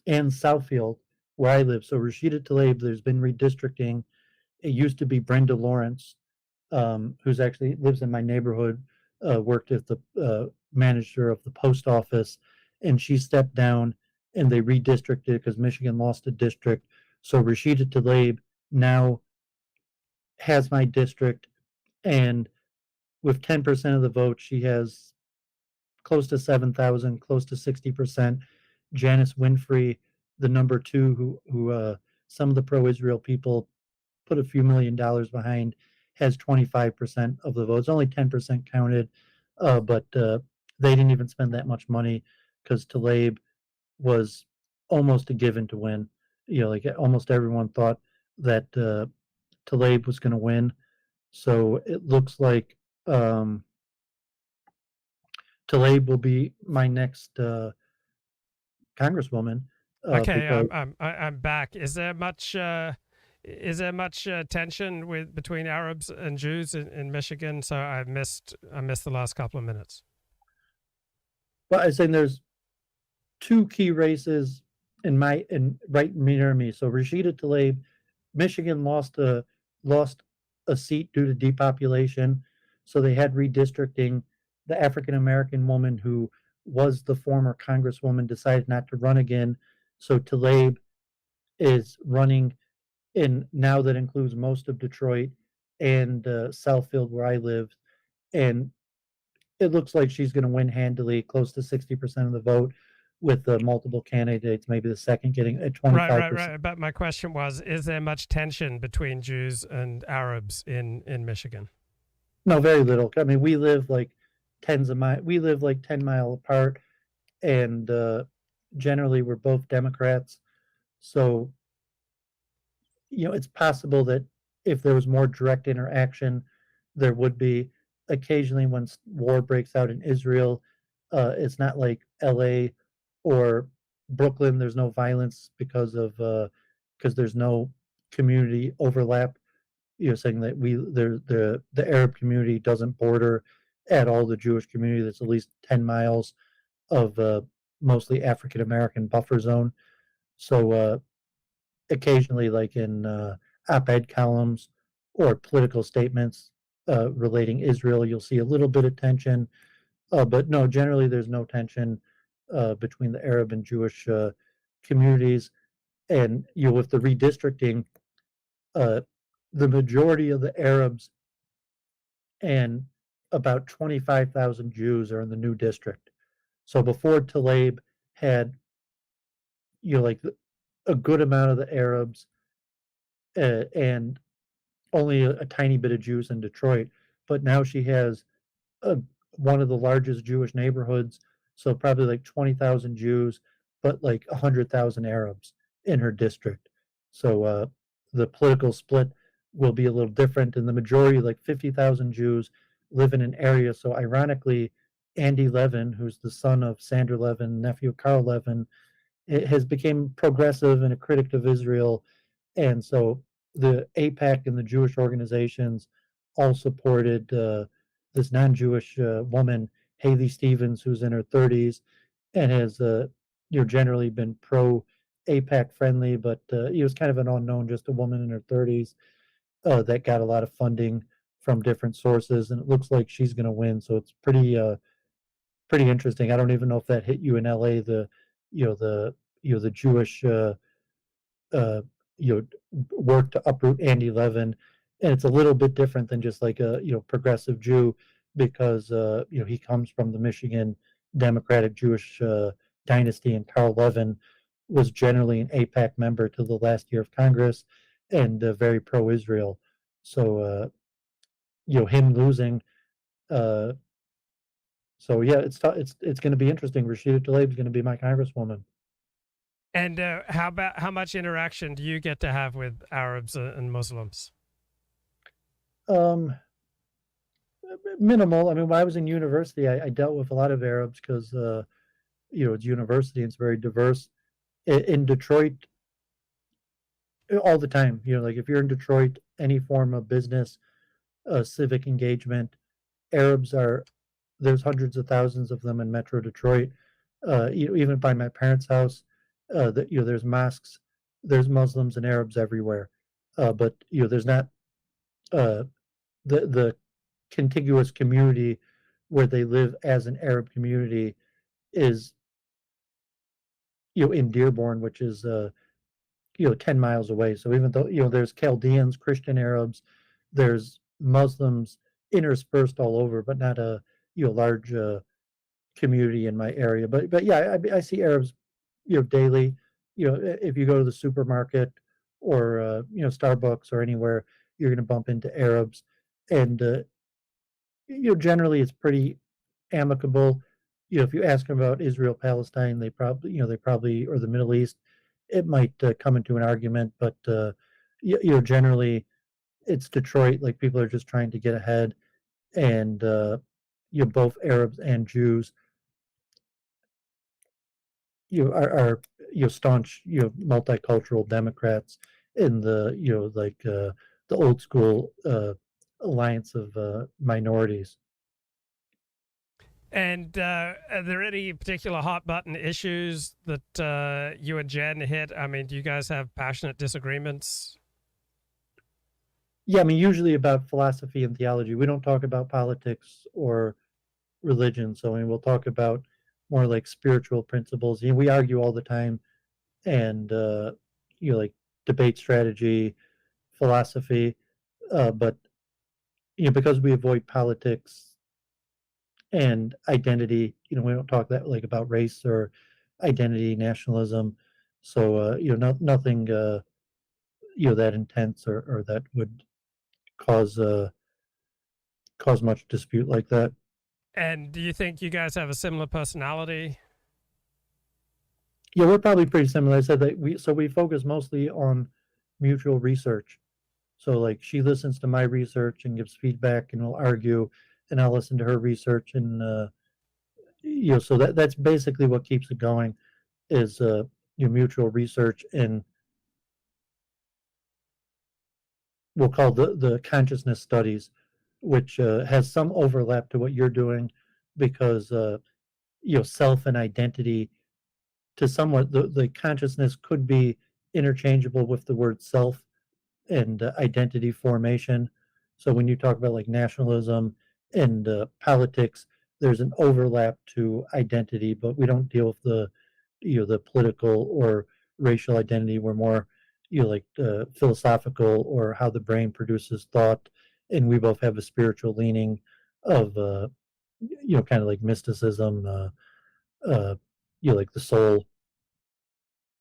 and Southfield, where I live. So Rashida Tlaib, there's been redistricting. It used to be Brenda Lawrence, who's actually lives in my neighborhood, worked as the manager of the post office, and she stepped down and they redistricted because Michigan lost a district. So Rashida Tlaib now has my district, and with 10% of the vote, she has close to 7,000, close to 60%. Janice Winfrey, the number two, who some of the pro-Israel people put a few $1 million behind, has 25% of the votes. Only 10% counted, but they didn't even spend that much money because Tlaib was almost a given to win. Like almost everyone thought that Tlaib was going to win. So it looks like Tlaib will be my next congresswoman. Okay, I'm back. Is there much tension between Arabs and Jews in Michigan? So I missed the last couple of minutes. Well, I'm saying there's two key races right near me. So Rashida Tlaib, Michigan lost a seat due to depopulation, so they had redistricting. The African American woman who was the former congresswoman decided not to run again. So Tlaib is running now that includes most of Detroit and Southfield, where I live. And it looks like she's going to win handily, close to 60% of the vote with multiple candidates, maybe the second getting at 25%. Right. But my question was, is there much tension between Jews and Arabs in Michigan? No, very little. I mean, we live like 10 miles apart, and generally we're both Democrats. So, it's possible that if there was more direct interaction, there would be. Occasionally when war breaks out in Israel, it's not like LA or Brooklyn. There's no violence because there's no community overlap. Saying that the Arab community doesn't border at all the Jewish community. That's at least 10 miles of mostly African American buffer zone. So occasionally, like in op-ed columns or political statements relating Israel, you'll see a little bit of tension. But no, generally there's no tension between the Arab and Jewish communities. And with the redistricting, the majority of the Arabs and about 25,000 Jews are in the new district. So before Tlaib had, like a good amount of the Arabs and only a tiny bit of Jews in Detroit, but now she has one of the largest Jewish neighborhoods, so probably like 20,000 Jews, but like 100,000 Arabs in her district. So the political split will be a little different, and the majority, like 50,000 Jews, live in an area. So ironically, Andy Levin, who's the son of Sandra Levin, nephew of Carl Levin, has become progressive and a critic of Israel. And so the AIPAC and the Jewish organizations all supported this non-Jewish woman, Haley Stevens, who's in her 30s and has generally been pro-AIPAC friendly, but it was kind of an unknown, just a woman in her 30s that got a lot of funding from different sources, and it looks like she's going to win. So it's pretty interesting. I don't even know if that hit you in LA. The Jewish work to uproot Andy Levin, and it's a little bit different than just like a progressive Jew, because he comes from the Michigan Democratic Jewish dynasty, and Carl Levin was generally an AIPAC member till the last year of Congress, and very pro-Israel. So him losing. So yeah, it's going to be interesting. Rashida Tlaib is going to be my congresswoman. And how much interaction do you get to have with Arabs and Muslims? Minimal. I mean, when I was in university, I dealt with a lot of Arabs because it's university and it's very diverse. In Detroit, all the time. Like if you're in Detroit, any form of business, civic engagement, Arabs there's hundreds of thousands of them in Metro Detroit. Even by my parents' house, there's mosques, there's Muslims and Arabs everywhere. But there's not the contiguous community where they live as an Arab community is in Dearborn, which is 10 miles away. So even though there's Chaldeans, Christian Arabs, there's Muslims interspersed all over, but not a large community in my area. But yeah, I see Arabs daily. If you go to the supermarket or Starbucks or anywhere, you're going to bump into Arabs, and generally it's pretty amicable. If you ask them about Israel, Palestine, they probably or the Middle East, it might come into an argument. But generally it's Detroit. Like people are just trying to get ahead, and both Arabs and Jews are staunch multicultural Democrats in the the old school alliance of minorities. And are there any particular hot button issues that you and Jen hit? I mean, do you guys have passionate disagreements? Yeah, I mean, usually about philosophy and theology. We don't talk about politics or religion. So, I mean, we'll talk about more like spiritual principles. We argue all the time, and like debate strategy, philosophy. But because we avoid politics and identity, we don't talk that like about race or identity, nationalism. So nothing that intense or that would cause much dispute like that. And do you think you guys have a similar personality? Yeah, we're probably pretty similar. I said that we focus mostly on mutual research. So like she listens to my research and gives feedback, and we'll argue, and I'll listen to her research, and so that's basically what keeps it going is your mutual research, and we'll call the consciousness studies, which has some overlap to what you're doing, because self and identity to somewhat the consciousness could be interchangeable with the word self and identity formation. So when you talk about like nationalism and politics, there's an overlap to identity, but we don't deal with the political or racial identity. We're more like philosophical, or how the brain produces thought, and we both have a spiritual leaning of kind of like mysticism, like the soul.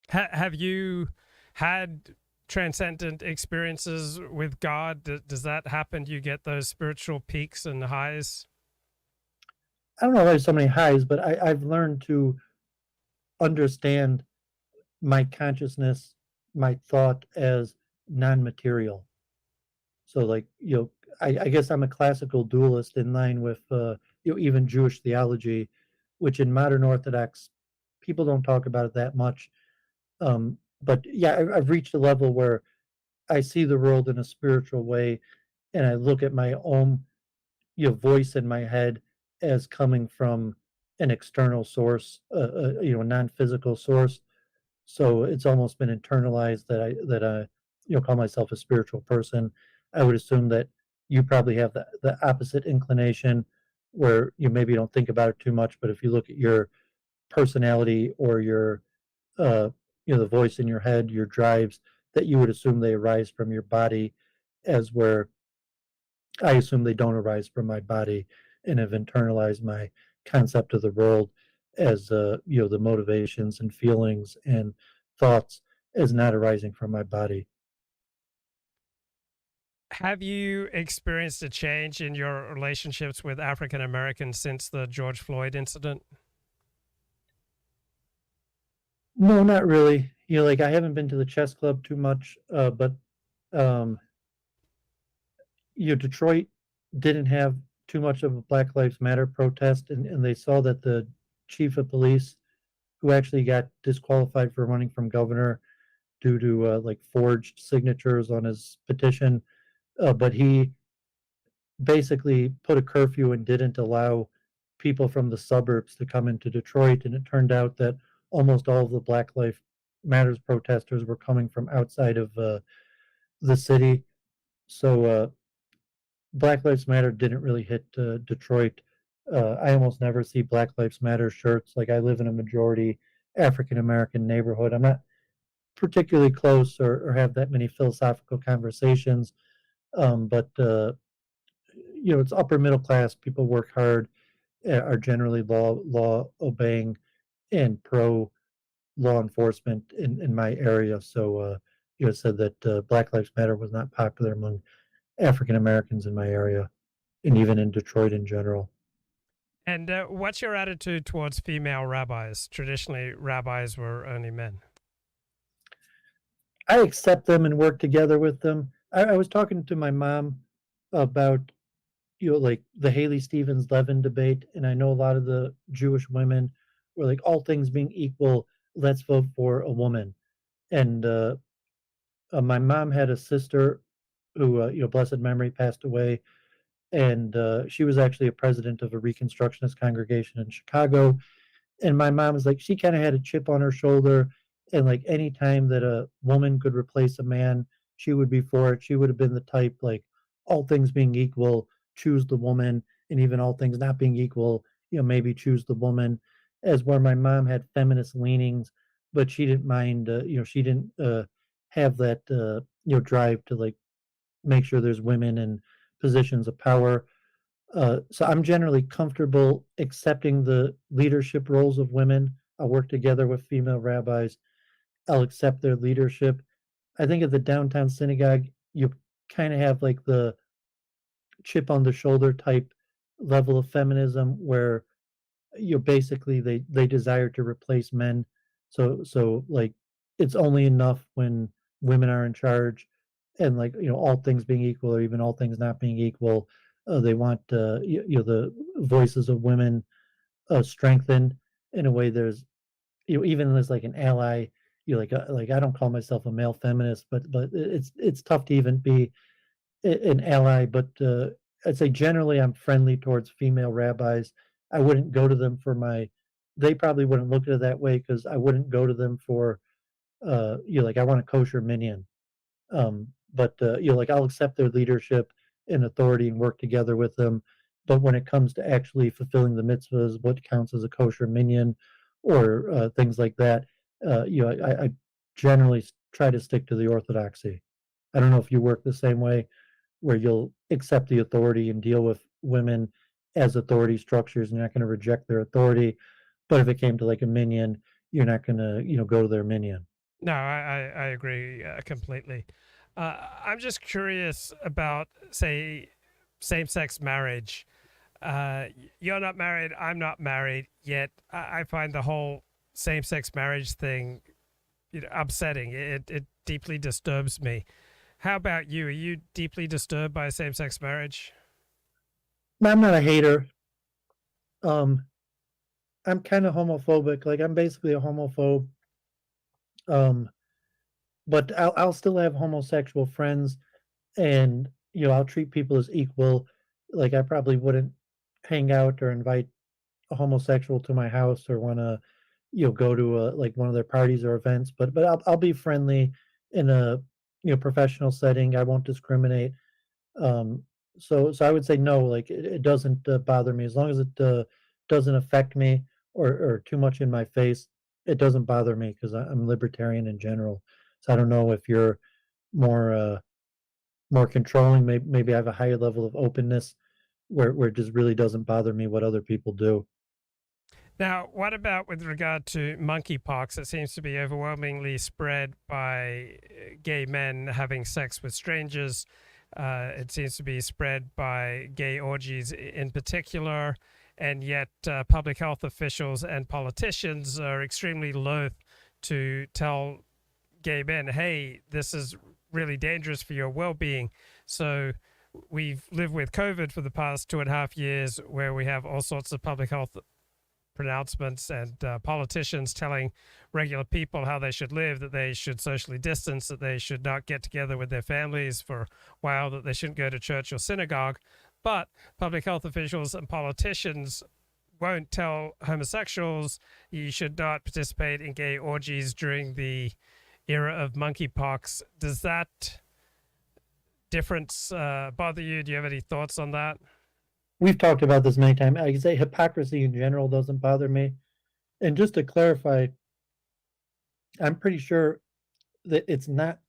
Have you had transcendent experiences with God? Does that happen? Do you get those spiritual peaks and highs? I don't know if there's so many highs, but I've learned to understand my consciousness, my thought as non-material. So like, I guess I'm a classical dualist in line with, even Jewish theology, which in modern Orthodox, people don't talk about it that much. But yeah, I've reached a level where I see the world in a spiritual way, and I look at my own, voice in my head as coming from an external source, a non-physical source. So it's almost been internalized that I call myself a spiritual person. I would assume that you probably have the opposite inclination, where you maybe don't think about it too much, but if you look at your personality or your the voice in your head, your drives, that you would assume they arise from your body, as where I assume they don't arise from my body, and have internalized my concept of the world as the motivations and feelings and thoughts as not arising from my body. Have you experienced a change in your relationships with African Americans since the George Floyd incident? No, not really. Like I haven't been to the chess club too much, but um, Detroit didn't have too much of a Black Lives Matter protest, and they saw that the chief of police, who actually got disqualified for running from governor due to like forged signatures on his petition, but he basically put a curfew and didn't allow people from the suburbs to come into Detroit. And it turned out that almost all of the Black Lives Matters protesters were coming from outside of the city. So Black Lives Matter didn't really hit Detroit. I almost never see Black Lives Matter shirts. Like I live in a majority African American neighborhood. I'm not particularly close or have that many philosophical conversations, but it's upper middle class. People work hard, are generally law obeying, and pro law enforcement in my area. So said that Black Lives Matter was not popular among African Americans in my area, and even in Detroit in general. And what's your attitude towards female rabbis? Traditionally, rabbis were only men. I accept them and work together with them. I was talking to my mom about like the Haley Stevens Levin debate, and I know a lot of the Jewish women were like, all things being equal, let's vote for a woman. And my mom had a sister who blessed memory, passed away, and she was actually a president of a Reconstructionist congregation in Chicago. And my mom was like, she kind of had a chip on her shoulder, and like any time that a woman could replace a man, she would be for it. She would have been the type, like, all things being equal, choose the woman, and even all things not being equal, maybe choose the woman. As where my mom had feminist leanings, but she didn't mind, she didn't have that drive to like make sure there's women in positions of power. So I'm generally comfortable accepting the leadership roles of women. I'll work together with female rabbis. I'll accept their leadership. I think at the downtown synagogue, you kind of have like the chip on the shoulder type level of feminism where basically they desire to replace men. So like it's only enough when women are in charge, and like all things being equal or even all things not being equal, they want the voices of women strengthened in a way. There's even as like an ally, like I don't call myself a male feminist, but it's tough to even be an ally. But I'd say generally I'm friendly towards female rabbis. I wouldn't go to them for they probably wouldn't look at it that way, because I wouldn't go to them for like I want a kosher minyan. But like I'll accept their leadership and authority and work together with them. But when it comes to actually fulfilling the mitzvahs, what counts as a kosher minyan or things like that, I generally try to stick to the orthodoxy. I don't know if you work the same way, where you'll accept the authority and deal with women as authority structures, and you're not going to reject their authority. But if it came to like a minyan, you're not going to go to their minyan. No, I agree completely. I'm just curious about, say, same-sex marriage. You're not married, I'm not married, yet I find the whole same-sex marriage thing upsetting. It deeply disturbs me. How about you? Are you deeply disturbed by same-sex marriage? I'm not a hater. I'm kind of homophobic. Like I'm basically a homophobe. But I'll still have homosexual friends, and I'll treat people as equal. Like I probably wouldn't hang out or invite a homosexual to my house or want to go to like one of their parties or events. But I'll be friendly in a professional setting. I won't discriminate. So I would say no. Like it doesn't bother me as long as it doesn't affect me or too much in my face. It doesn't bother me because I'm libertarian in general. So I don't know if you're more controlling. Maybe I have a higher level of openness where it just really doesn't bother me what other people do. Now, what about with regard to monkeypox? It seems to be overwhelmingly spread by gay men having sex with strangers. It seems to be spread by gay orgies in particular, and yet public health officials and politicians are extremely loath to tell gay men, hey, this is really dangerous for your well-being. So we've lived with COVID for the past 2.5 years, where we have all sorts of public health pronouncements and politicians telling regular people how they should live, that they should socially distance, that they should not get together with their families for a while, that they shouldn't go to church or synagogue. But public health officials and politicians won't tell homosexuals you should not participate in gay orgies during the era of monkeypox. Does that difference bother you? Do you have any thoughts on that? We've talked about this many times. I can say hypocrisy in general doesn't bother me. And just to clarify, I'm pretty sure that it's not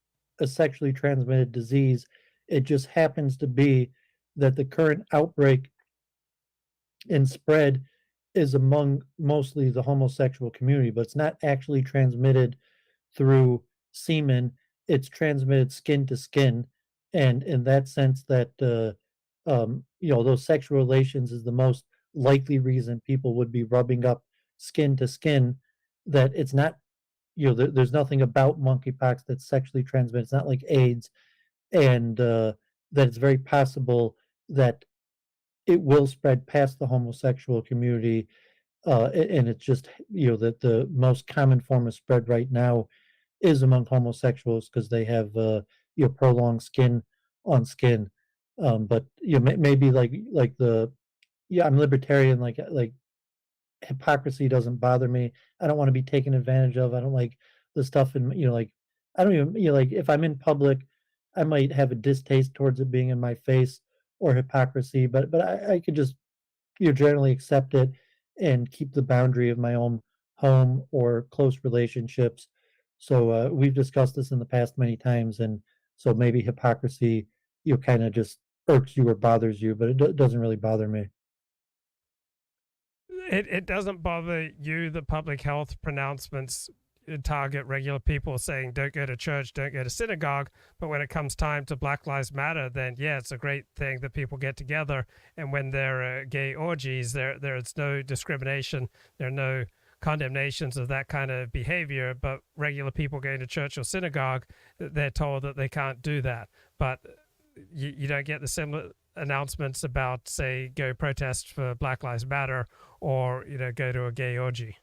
a sexually transmitted disease. It just happens to be that the current outbreak and spread is among mostly the homosexual community, but it's not actually transmitted through semen. It's transmitted skin to skin. And in that sense that, those sexual relations is the most likely reason people would be rubbing up skin to skin, that it's not, there's nothing about monkeypox that's sexually transmitted. It's not like AIDS, and that it's very possible that it will spread past the homosexual community. And it's just, that the most common form of spread right now is among homosexuals because they have, prolonged skin on skin. But maybe I'm libertarian. Like hypocrisy doesn't bother me. I don't want to be taken advantage of. I don't like the stuff in I don't even if I'm in public, I might have a distaste towards it being in my face or hypocrisy. But I could just generally accept it and keep the boundary of my own home or close relationships. So we've discussed this in the past many times, and so maybe hypocrisy kind of just irks you or bothers you, but it doesn't really bother me. It doesn't bother you, the public health pronouncements target regular people saying don't go to church, don't go to synagogue, but when it comes time to Black Lives Matter, then yeah, it's a great thing that people get together, and when there are gay orgies, there's no discrimination, there are no condemnations of that kind of behavior, but regular people going to church or synagogue, they're told that they can't do that. But you don't get the similar announcements about, say, go protest for Black Lives Matter or, go to a gay orgy.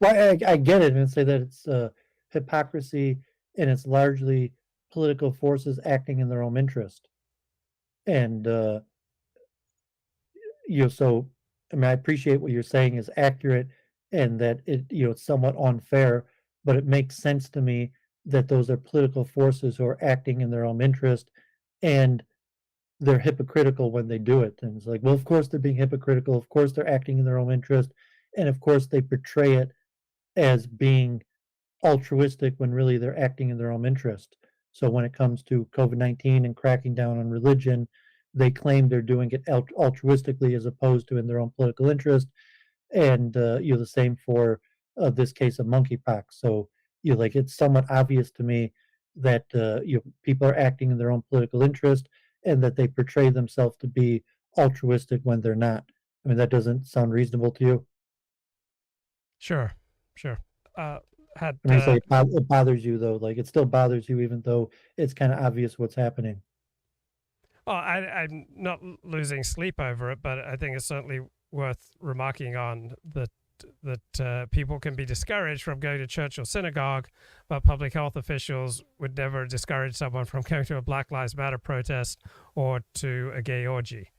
Well, I get it and say that it's hypocrisy, and it's largely political forces acting in their own interest. And, so, I appreciate what you're saying is accurate, and that it's somewhat unfair, but it makes sense to me that those are political forces who are acting in their own interest, and they're hypocritical when they do it. And it's like, well, of course they're being hypocritical. Of course they're acting in their own interest. And of course they portray it as being altruistic when really they're acting in their own interest. So when it comes to COVID-19 and cracking down on religion, they claim they're doing it altruistically as opposed to in their own political interest. And, the same for this case of monkeypox. So, it's somewhat obvious to me that, people are acting in their own political interest, and that they portray themselves to be altruistic when they're not. I mean, that doesn't sound reasonable to you? Sure. It bothers you, though. Like, it still bothers you, even though it's kind of obvious what's happening. Oh, I'm not losing sleep over it, but I think it's certainly worth remarking on that people can be discouraged from going to church or synagogue, but public health officials would never discourage someone from going to a Black Lives Matter protest or to a gay orgy.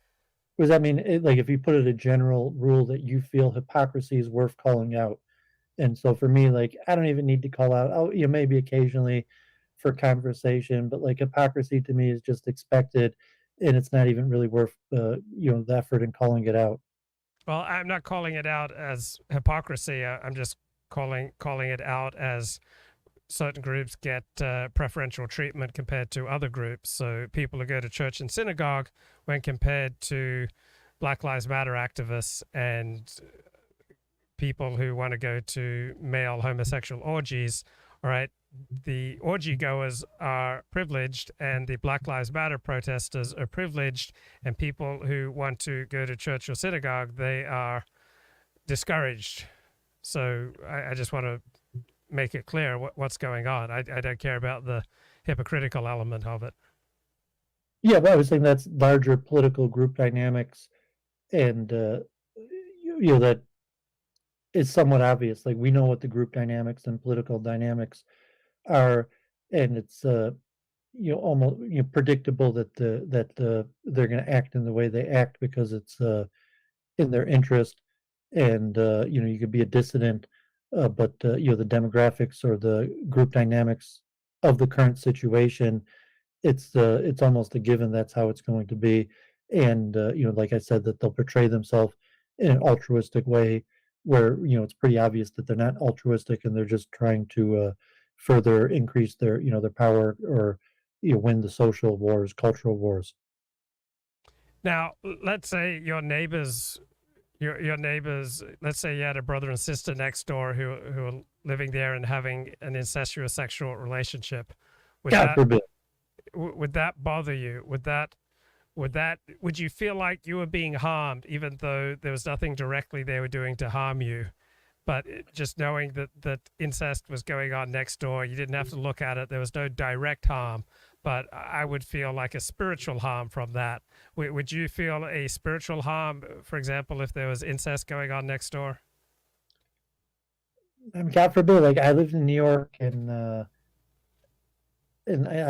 Because, if you put it a general rule that you feel hypocrisy is worth calling out. And so for me, I don't even need to call out, maybe occasionally for conversation, but hypocrisy to me is just expected, and it's not even really worth, the effort in calling it out. Well, I'm not calling it out as hypocrisy. I'm just calling it out as certain groups get preferential treatment compared to other groups. So people who go to church and synagogue, when compared to Black Lives Matter activists and people who want to go to male homosexual orgies, all right, the orgy goers are privileged and the Black Lives Matter protesters are privileged, and people who want to go to church or synagogue, they are discouraged. So I just want to make it clear what's going on. I don't care about the hypocritical element of it. Yeah, but I was saying that's larger political group dynamics, and that is somewhat obvious. Like, we know what the group dynamics and political dynamics are, and it's almost predictable that they're going to act in the way they act because it's in their interest, and you could be a dissident, but the demographics or the group dynamics of the current situation, it's almost a given that's how it's going to be, and like I said, that they'll portray themselves in an altruistic way where it's pretty obvious that they're not altruistic and they're just trying to further increase their their power or win the social wars, cultural wars. Now, let's say your neighbors, let's say you had a brother and sister next door who are living there and having an incestuous sexual relationship. God forbid. Would that bother you? Would you feel like you were being harmed, even though there was nothing directly they were doing to harm you? But just knowing that incest was going on next door, you didn't have to look at it. There was no direct harm, but I would feel like a spiritual harm from that. Would you feel a spiritual harm, for example, if there was incest going on next door? God forbid. Like, I lived in New York, and I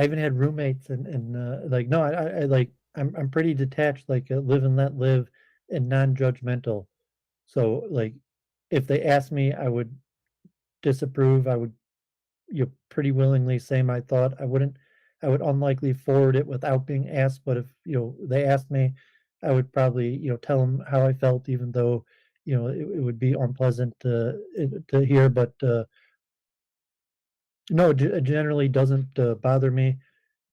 even had roommates, and like, no, I like, I'm pretty detached, like, live and let live, and non-judgmental. So, like, if they asked me, I would disapprove. I would pretty willingly say my thought. I would unlikely forward it without being asked, but if they asked me, I would probably tell them how I felt, even though it would be unpleasant to hear, but no, it generally doesn't bother me.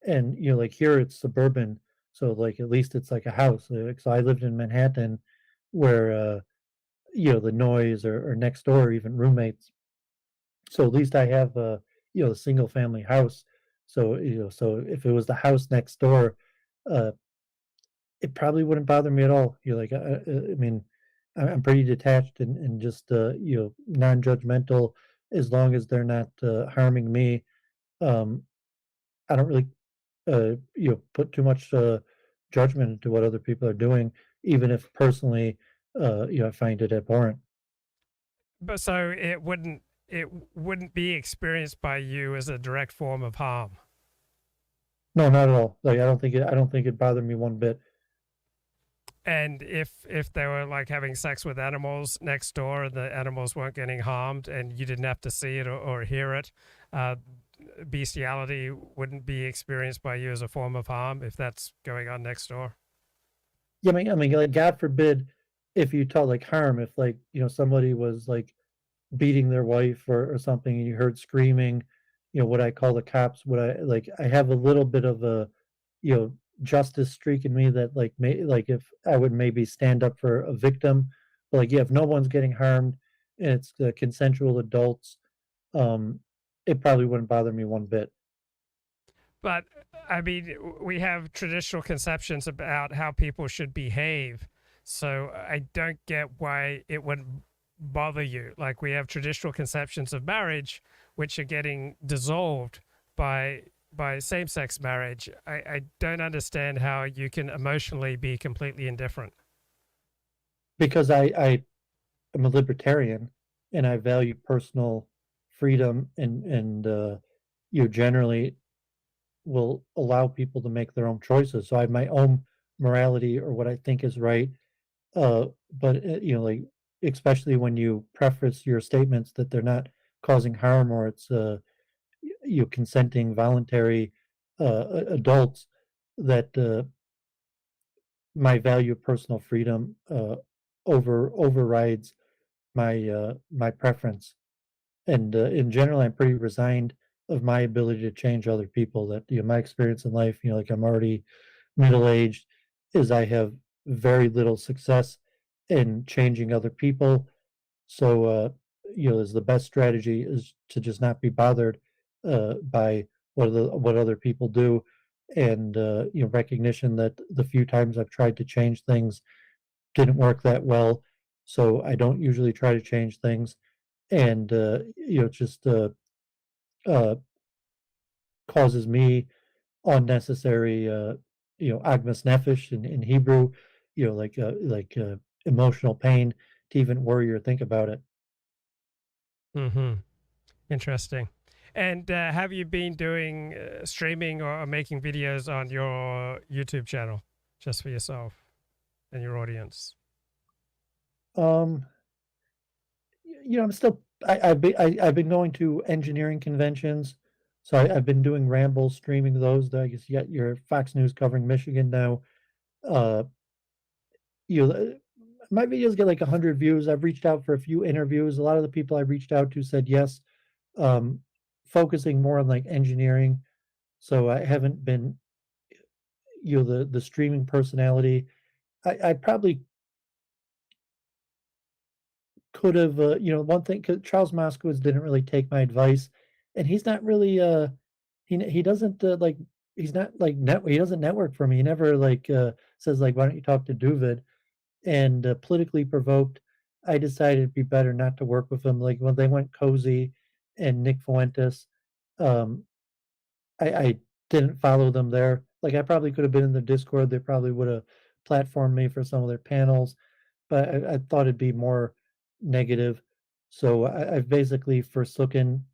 And like, here it's suburban, so like at least it's like a house. So I lived in Manhattan, where the noise or next door, or even roommates. So at least I have a single family house. So so if it was the house next door, it probably wouldn't bother me at all. Like, I mean, I'm pretty detached and just non-judgmental, as long as they're not harming me. I don't really put too much judgment into what other people are doing, even if personally I find it abhorrent. But so it wouldn't be experienced by you as a direct form of harm. No, not at all. Like, I don't think it bothered me one bit. And if they were like having sex with animals next door and the animals weren't getting harmed and you didn't have to see it or hear it, bestiality wouldn't be experienced by you as a form of harm if that's going on next door? Yeah, I mean, like, God forbid if you tell, like, harm, if, like, somebody was, like, beating their wife or something and you heard screaming, would I call the cops? Would I, like, I have a little bit of a, justice streak in me that, like, if I would maybe stand up for a victim, but, like, yeah, if no one's getting harmed and it's consensual adults, it probably wouldn't bother me one bit. But I mean, we have traditional conceptions about how people should behave, so I don't get why it wouldn't bother you. Like, we have traditional conceptions of marriage which are getting dissolved by same-sex marriage. I don't understand how you can emotionally be completely indifferent. Because I am a libertarian and I value personal freedom, and generally will allow people to make their own choices. So I have my own morality or what I think is right. But like, especially when you preface your statements that they're not causing harm, or it's consenting, voluntary adults, that my value of personal freedom overrides my preference. And in general, I'm pretty resigned of my ability to change other people. That my experience in life, like, I'm already middle-aged, is I have very little success in changing other people. So is the best strategy is to just not be bothered by what other people do, and recognition that the few times I've tried to change things didn't work that well, so I don't usually try to change things, and just causes me unnecessary agmas nefesh in Hebrew, emotional pain to even worry or think about it. Mm-hmm. Interesting. And have you been doing streaming or making videos on your YouTube channel just for yourself and your audience? I'm still I've been going to engineering conventions, so I've been doing rambles, streaming those. I guess you got your Fox News covering Michigan now. Uh, my videos get like 100 views. I've reached out for a few interviews. A lot of the people I reached out to said yes, focusing more on like engineering. So I haven't been, the streaming personality. I probably could have, one thing, cause Charles Moskowitz didn't really take my advice, and he's not really, he doesn't like, he's not like he doesn't network for me. He never like says like, why don't you talk to Dooovid? And politically provoked, I decided it'd be better not to work with him. Like when they went Cozy and Nick Fuentes, um, I didn't follow them there. Like I probably could have been in the Discord. They probably would have platformed me for some of their panels, but I thought it'd be more negative. So I've basically forsaken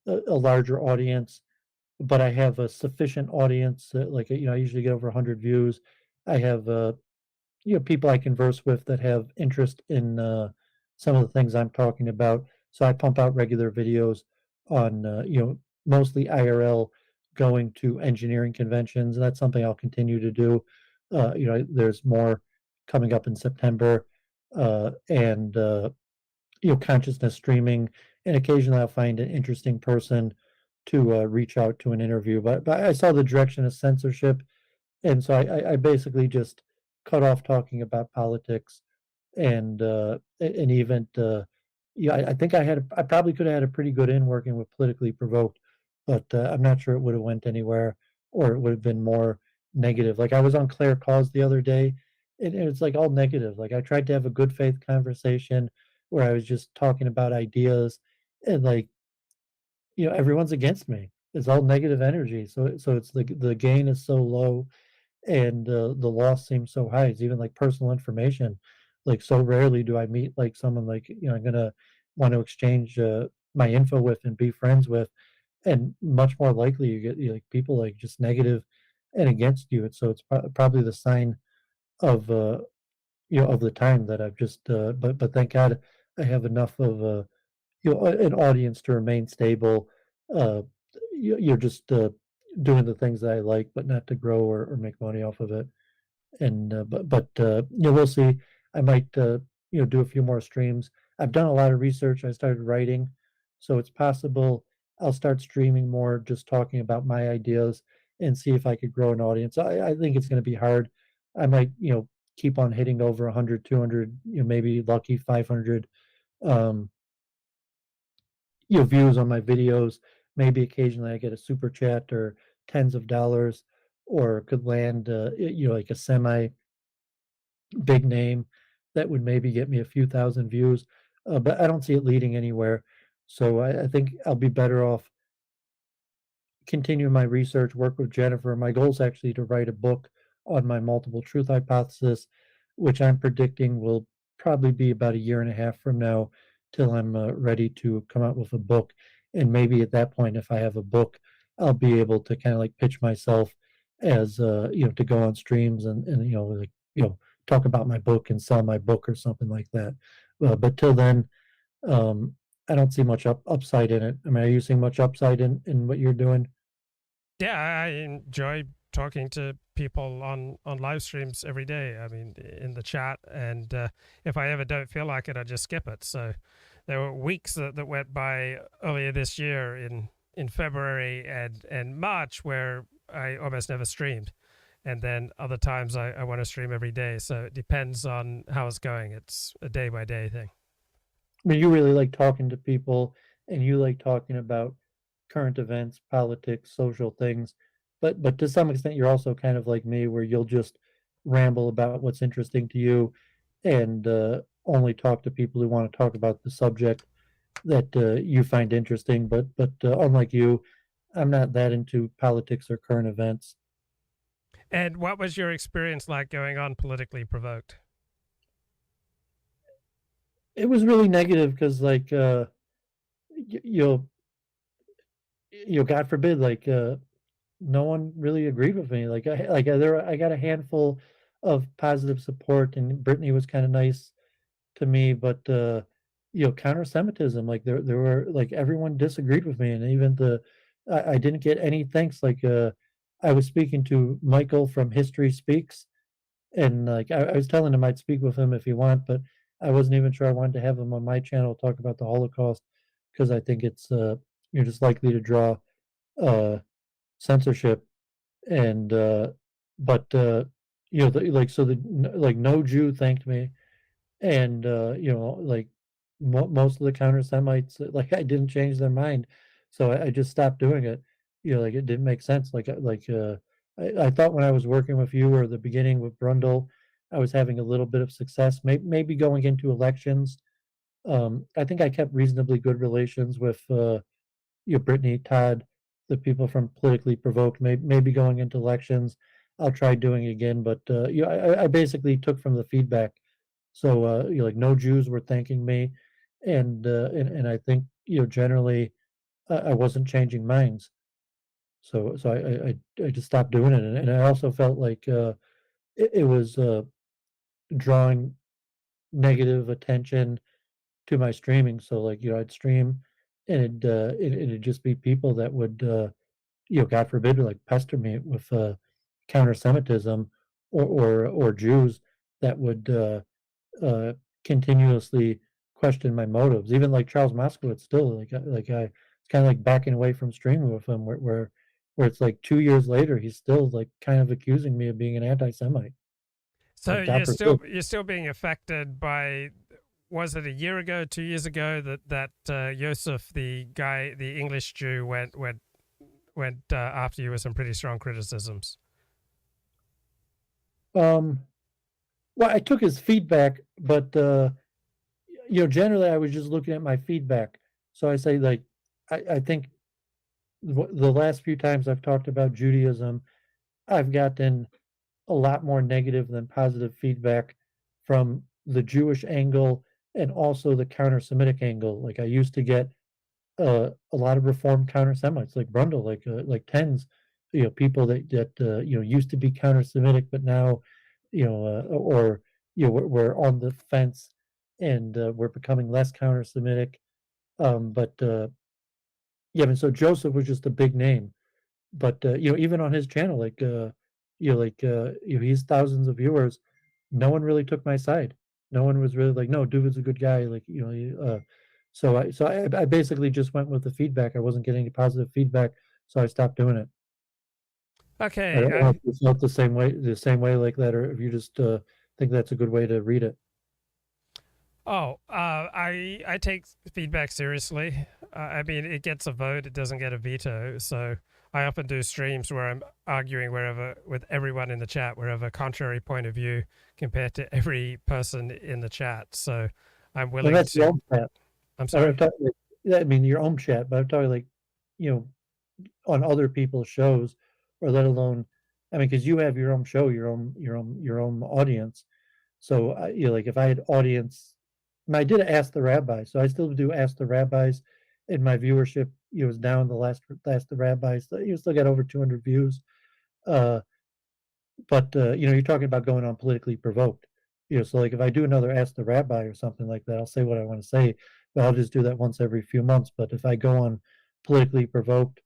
a larger audience, but I have a sufficient audience. I usually get over 100 views. I have people I converse with that have interest in some of the things I'm talking about. So I pump out regular videos on mostly IRL, going to engineering conventions, and that's something I'll continue to do. There's more coming up in September, and consciousness streaming, and occasionally I'll find an interesting person to reach out to an interview. But I saw the direction of censorship, and so I basically just cut off talking about politics, and even I think I probably could have had a pretty good in working with politically provoked, but I'm not sure it would have went anywhere, or it would have been more negative. Like I was on Claire Cause the other day, and it's like all negative. Like I tried to have a good faith conversation where I was just talking about ideas, and like everyone's against me. It's all negative energy. So it's the gain is so low, and the loss seems so high. It's even like personal information. Like so rarely do I meet like someone like I'm gonna want to exchange my info with and be friends with, and much more likely you get like people like just negative and against you. So it's probably the sign of of the time that I've just but thank God I have enough of an audience to remain stable. Uh, you're just doing the things that I like, but not to grow or make money off of it. And we'll see. I might do a few more streams. I've done a lot of research. I started writing, so it's possible I'll start streaming more, just talking about my ideas and see if I could grow an audience. I think it's going to be hard. I might keep on hitting over 100, 200, maybe lucky 500 views on my videos. Maybe occasionally I get a super chat or tens of dollars, or could land like a semi big name that would maybe get me a few thousand views, but I don't see it leading anywhere. So I think I'll be better off continue my research, work with Jennifer. My goal is actually to write a book on my multiple truth hypothesis, which I'm predicting will probably be about a year and a half from now till I'm ready to come out with a book. And maybe at that point, if I have a book, I'll be able to kind of like pitch myself as to go on streams and talk about my book and sell my book or something like that. But till then, I don't see much upside in it. I mean, are you seeing much upside in what you're doing? Yeah, I enjoy talking to people on live streams every day. I mean, in the chat, and if I ever don't feel like it, I just skip it. So there were weeks that went by earlier this year in February and March where I almost never streamed. And then other times I want to stream every day. So it depends on how it's going. It's a day by day thing. I mean, you really like talking to people, and you like talking about current events, politics, social things. But to some extent, you're also kind of like me, where you'll just ramble about what's interesting to you, and only talk to people who want to talk about the subject that you find interesting. But unlike you, I'm not that into politics or current events. And what was your experience like going on Politically Provoked? It was really negative because, like, you'll, God forbid, like, no one really agreed with me. Like, I got a handful of positive support, and Brittany was kind of nice to me, but counter-Semitism, like there were, like, everyone disagreed with me, and even I didn't get any thanks. Like, I was speaking to Michael from History Speaks, and like I was telling him I'd speak with him if he want, but I wasn't even sure I wanted to have him on my channel talk about the Holocaust, because I think it's you're just likely to draw censorship. And but like no Jew thanked me, and like most of the counter Semites, like, I didn't change their mind, so I just stopped doing it. Like, it didn't make sense. I thought when I was working with you, or the beginning with Brundle, I was having a little bit of success. Maybe going into elections, I think I kept reasonably good relations with Brittany, Todd, the people from Politically Provoked. Maybe going into elections, I'll try doing it again. But I basically took from the feedback. So like, no Jews were thanking me, and I think generally I wasn't changing minds. So I just stopped doing it, and I also felt like it was drawing negative attention to my streaming. So, like, I'd stream, and it'd just be people that would God forbid, like, pester me with counter-Semitism, or Jews that would continuously question my motives. Even like Charles Moskowitz, still, I it's kind of like backing away from streaming with him, where it's like 2 years later, he's still, like, kind of accusing me of being an anti-Semite. So Like, you're still being affected by, was it a year ago, 2 years ago, that Yosef, the guy, the English Jew, went after you with some pretty strong criticisms? Well, I took his feedback, but generally I was just looking at my feedback. So I say, like, I think the last few times I've talked about Judaism, I've gotten a lot more negative than positive feedback from the Jewish angle, and also the counter-Semitic angle. Like, I used to get a lot of Reformed counter-Semites, like Brundle, like Tens, people that used to be counter-Semitic, but now, we're on the fence, and we're becoming less counter-Semitic. And so Joseph was just a big name, but even on his channel, like, he has thousands of viewers. No one really took my side. No one was really like, no, Doovid's a good guy. Like, so I basically just went with the feedback. I wasn't getting any positive feedback, so I stopped doing it. Okay. I don't know if it's not the same way like that, or if you just think that's a good way to read it. Oh, I take feedback seriously. I mean, it gets a vote, it doesn't get a veto. So I often do streams where I'm arguing with everyone in the chat, wherever contrary point of view compared to every person in the chat. So I'm willing that's to. Your own chat. I'm sorry. I mean, your own chat, but I'm talking, like, on other people's shows, or let alone, I mean, because you have your own show, your own audience. So like, if I had audience, and I did Ask the Rabbi, so I still do Ask the Rabbis, and my viewership was down the last Ask the Rabbis. You still got over 200 views, but you're talking about going on Politically Provoked. So, like, if I do another Ask the Rabbi or something like that, I'll say what I want to say, but I'll just do that once every few months. But if I go on Politically Provoked,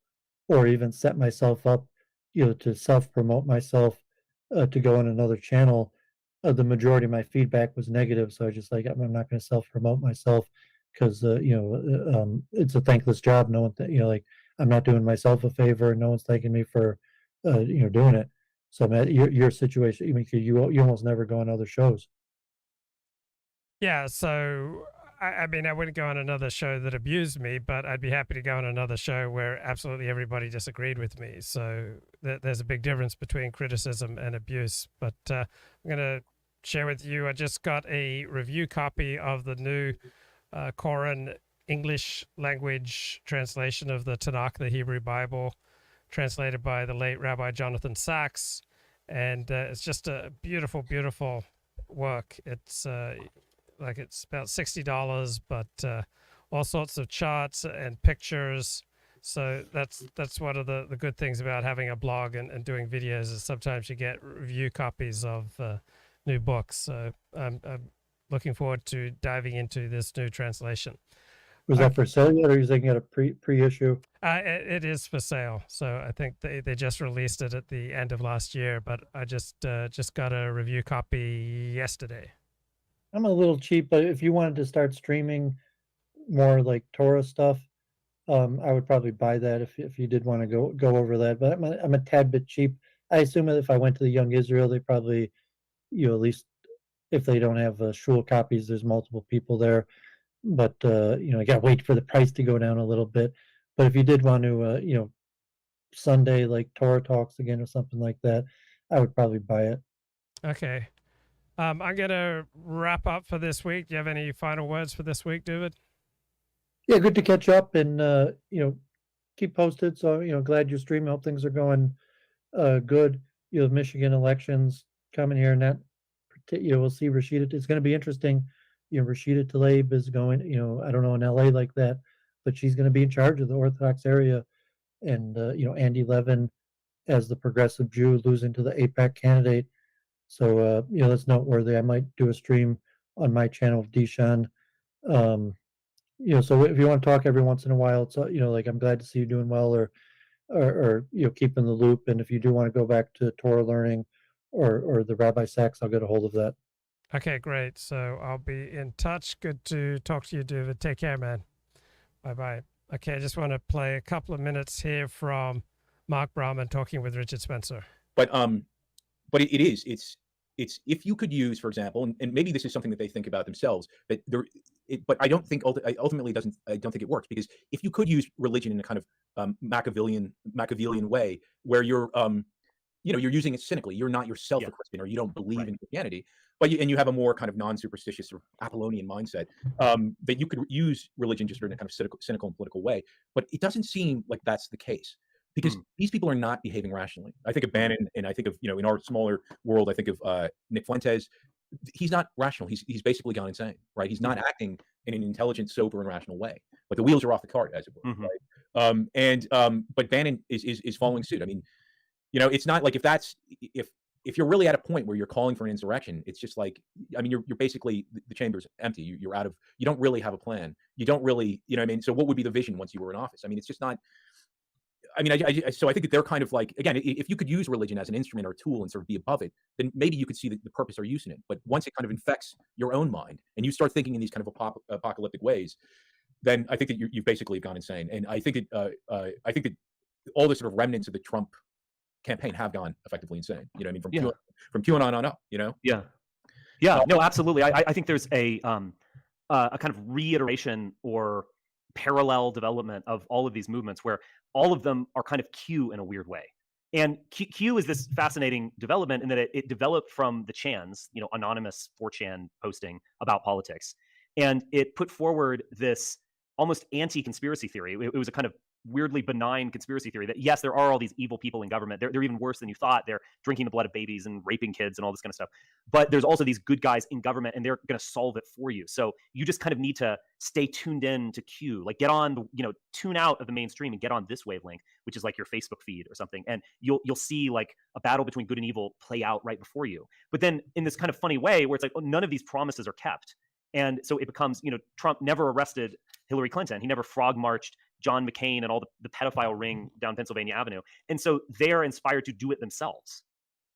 or even set myself up, to self-promote myself, to go on another channel, the majority of my feedback was negative. So I just, like, I'm not going to self-promote myself, because it's a thankless job. No one, like, I'm not doing myself a favor, and no one's thanking me for doing it. So, Matt, your situation, you almost never go on other shows. Yeah, so I mean, I wouldn't go on another show that abused me, but I'd be happy to go on another show where absolutely everybody disagreed with me. So there's a big difference between criticism and abuse. But I'm going to share with you, I just got a review copy of the new Koran English language translation of the Tanakh, the Hebrew Bible, translated by the late Rabbi Jonathan Sachs. And it's just a beautiful, beautiful work. It's it's about $60, but all sorts of charts and pictures. So that's one of the good things about having a blog and doing videos is sometimes you get review copies of new books. So I'm looking forward to diving into this new translation. Was that for sale yet, or are you thinking at a pre-issue? It is for sale. So I think they just released it at the end of last year, but I just got a review copy yesterday. I'm a little cheap, but if you wanted to start streaming more like Torah stuff, I would probably buy that if you did want to go over that. But I'm a tad bit cheap. I assume that if I went to the Young Israel, they probably, at least if they don't have shul copies, there's multiple people there. But you got to wait for the price to go down a little bit. But if you did want to, Sunday like Torah Talks again or something like that, I would probably buy it. Okay. I'm going to wrap up for this week. Do you have any final words for this week, Dooovid? Yeah, good to catch up and, keep posted. So, glad you're streaming. Hope things are going good. Michigan elections coming here and that, we'll see Rashida. It's going to be interesting. Rashida Tlaib is going, I don't know in LA like that, but she's going to be in charge of the Orthodox area. And, Andy Levin as the progressive Jew losing to the AIPAC candidate. So, that's noteworthy. I might do a stream on my channel of Deshaun. So if you want to talk every once in a while, it's, I'm glad to see you doing well or keep in the loop. And if you do want to go back to Torah learning or the Rabbi Sachs, I'll get a hold of that. Okay, great. So I'll be in touch. Good to talk to you, Dooovid. Take care, man. Bye-bye. Okay, I just want to play a couple of minutes here from Mark Brahmin talking with Richard Spencer. But it's if you could use, for example, and maybe this is something that they think about themselves, but but I don't think ultimately I don't think it works, because if you could use religion in a kind of Machiavellian way, where you're you're using it cynically, you're not yourself a Christian, or you don't believe in Christianity, but you have a more kind of non-superstitious or Apollonian mindset, that you could use religion just in a kind of cynical and political way. But it doesn't seem like that's the case. Because these people are not behaving rationally. I think of Bannon, and I think of, in our smaller world, I think of Nick Fuentes. He's not rational. He's basically gone insane, right? He's not acting in an intelligent, sober, and rational way. Like the wheels are off the cart, as it were. Right? But Bannon is following suit. I mean, it's not like if you're really at a point where you're calling for an insurrection, it's just like, I mean, you're basically, the chamber's empty. You don't really have a plan. You don't really, So what would be the vision once you were in office? I mean, it's just not. I mean, so I think that they're kind of like, again, if you could use religion as an instrument or a tool and sort of be above it, then maybe you could see the purpose or use in it. But once it kind of infects your own mind and you start thinking in these kind of apocalyptic ways, then I think that you've basically gone insane. And I think that all the sort of remnants of the Trump campaign have gone effectively insane. From QAnon on up. Yeah. No, absolutely. I think there's a kind of reiteration or parallel development of all of these movements where all of them are kind of Q in a weird way. And Q is this fascinating development in that it developed from the Chans, anonymous 4chan posting about politics. And it put forward this almost anti-conspiracy theory. It was a kind of weirdly benign conspiracy theory that, yes, there are all these evil people in government. They're even worse than you thought. They're drinking the blood of babies and raping kids and all this kind of stuff. But there's also these good guys in government, and they're going to solve it for you. So you just kind of need to stay tuned in to Q, like get on, tune out of the mainstream and get on this wavelength, which is like your Facebook feed or something. And you'll see like a battle between good and evil play out right before you. But then in this kind of funny way where it's like, none of these promises are kept. And so it becomes, Trump never arrested Hillary Clinton. He never frog marched John McCain and all the pedophile ring down Pennsylvania Avenue. And so they're inspired to do it themselves.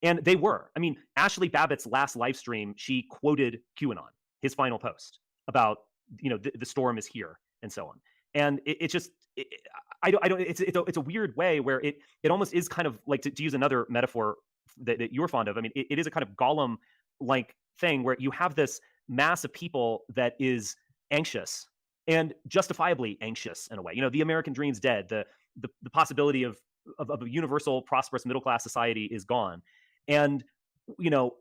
And they were. I mean, Ashley Babbitt's last live stream, she quoted QAnon, his final post about, the storm is here and so on. And it's a weird way where it almost is kind of like, to use another metaphor that you're fond of. I mean, it is a kind of Gollum-like thing where you have this mass of people that is anxious, and justifiably anxious in a way. You know, the American dream's dead. The possibility of a universal, prosperous, middle-class society is gone. And, you know,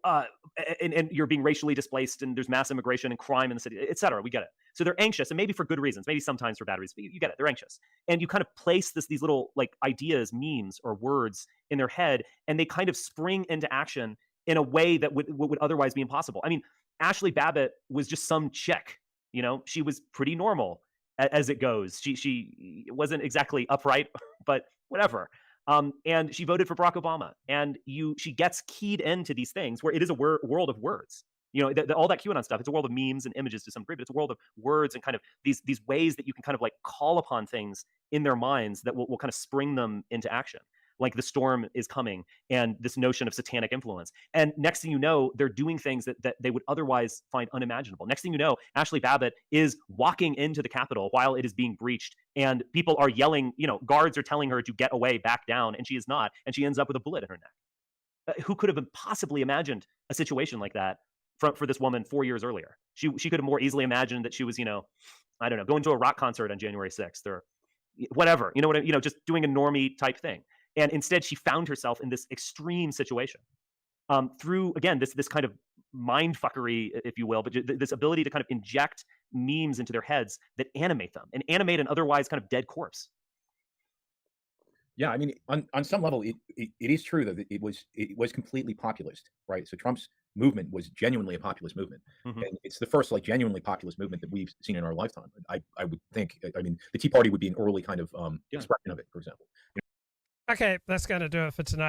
and you're being racially displaced, and there's mass immigration and crime in the city, et cetera. We get it. So they're anxious, and maybe for good reasons, maybe sometimes for bad reasons, but you get it. They're anxious. And you kind of place these little like ideas, memes, or words in their head, and they kind of spring into action in a way that would otherwise be impossible. I mean, Ashley Babbitt was just some chick. You know, she was pretty normal as it goes. She wasn't exactly upright, but whatever. And she voted for Barack Obama. And she gets keyed into these things where it is a world of words. You know, all that QAnon stuff, it's a world of memes and images to some degree, but it's a world of words and kind of these ways that you can kind of like call upon things in their minds that will kind of spring them into action. Like the storm is coming and this notion of satanic influence. And next thing you know, they're doing things that they would otherwise find unimaginable. Next thing you know, Ashley Babbitt is walking into the Capitol while it is being breached, and people are yelling, you know, guards are telling her to get away, back down, and she is not, and she ends up with a bullet in her neck. Who could have possibly imagined a situation like that for this woman 4 years earlier? She could have more easily imagined that she was, you know, I don't know, going to a rock concert on January 6th or whatever, you know, just doing a normie type thing. And instead, she found herself in this extreme situation through, again, this kind of mind fuckery, if you will, but this ability to kind of inject memes into their heads that animate them and animate an otherwise kind of dead corpse. Yeah, I mean, on some level, it is true that it was completely populist, right? So Trump's movement was genuinely a populist movement, and it's the first like genuinely populist movement that we've seen in our lifetime. I would think. I mean, the Tea Party would be an early kind of expression of it, for example. Okay, that's going to do it for tonight.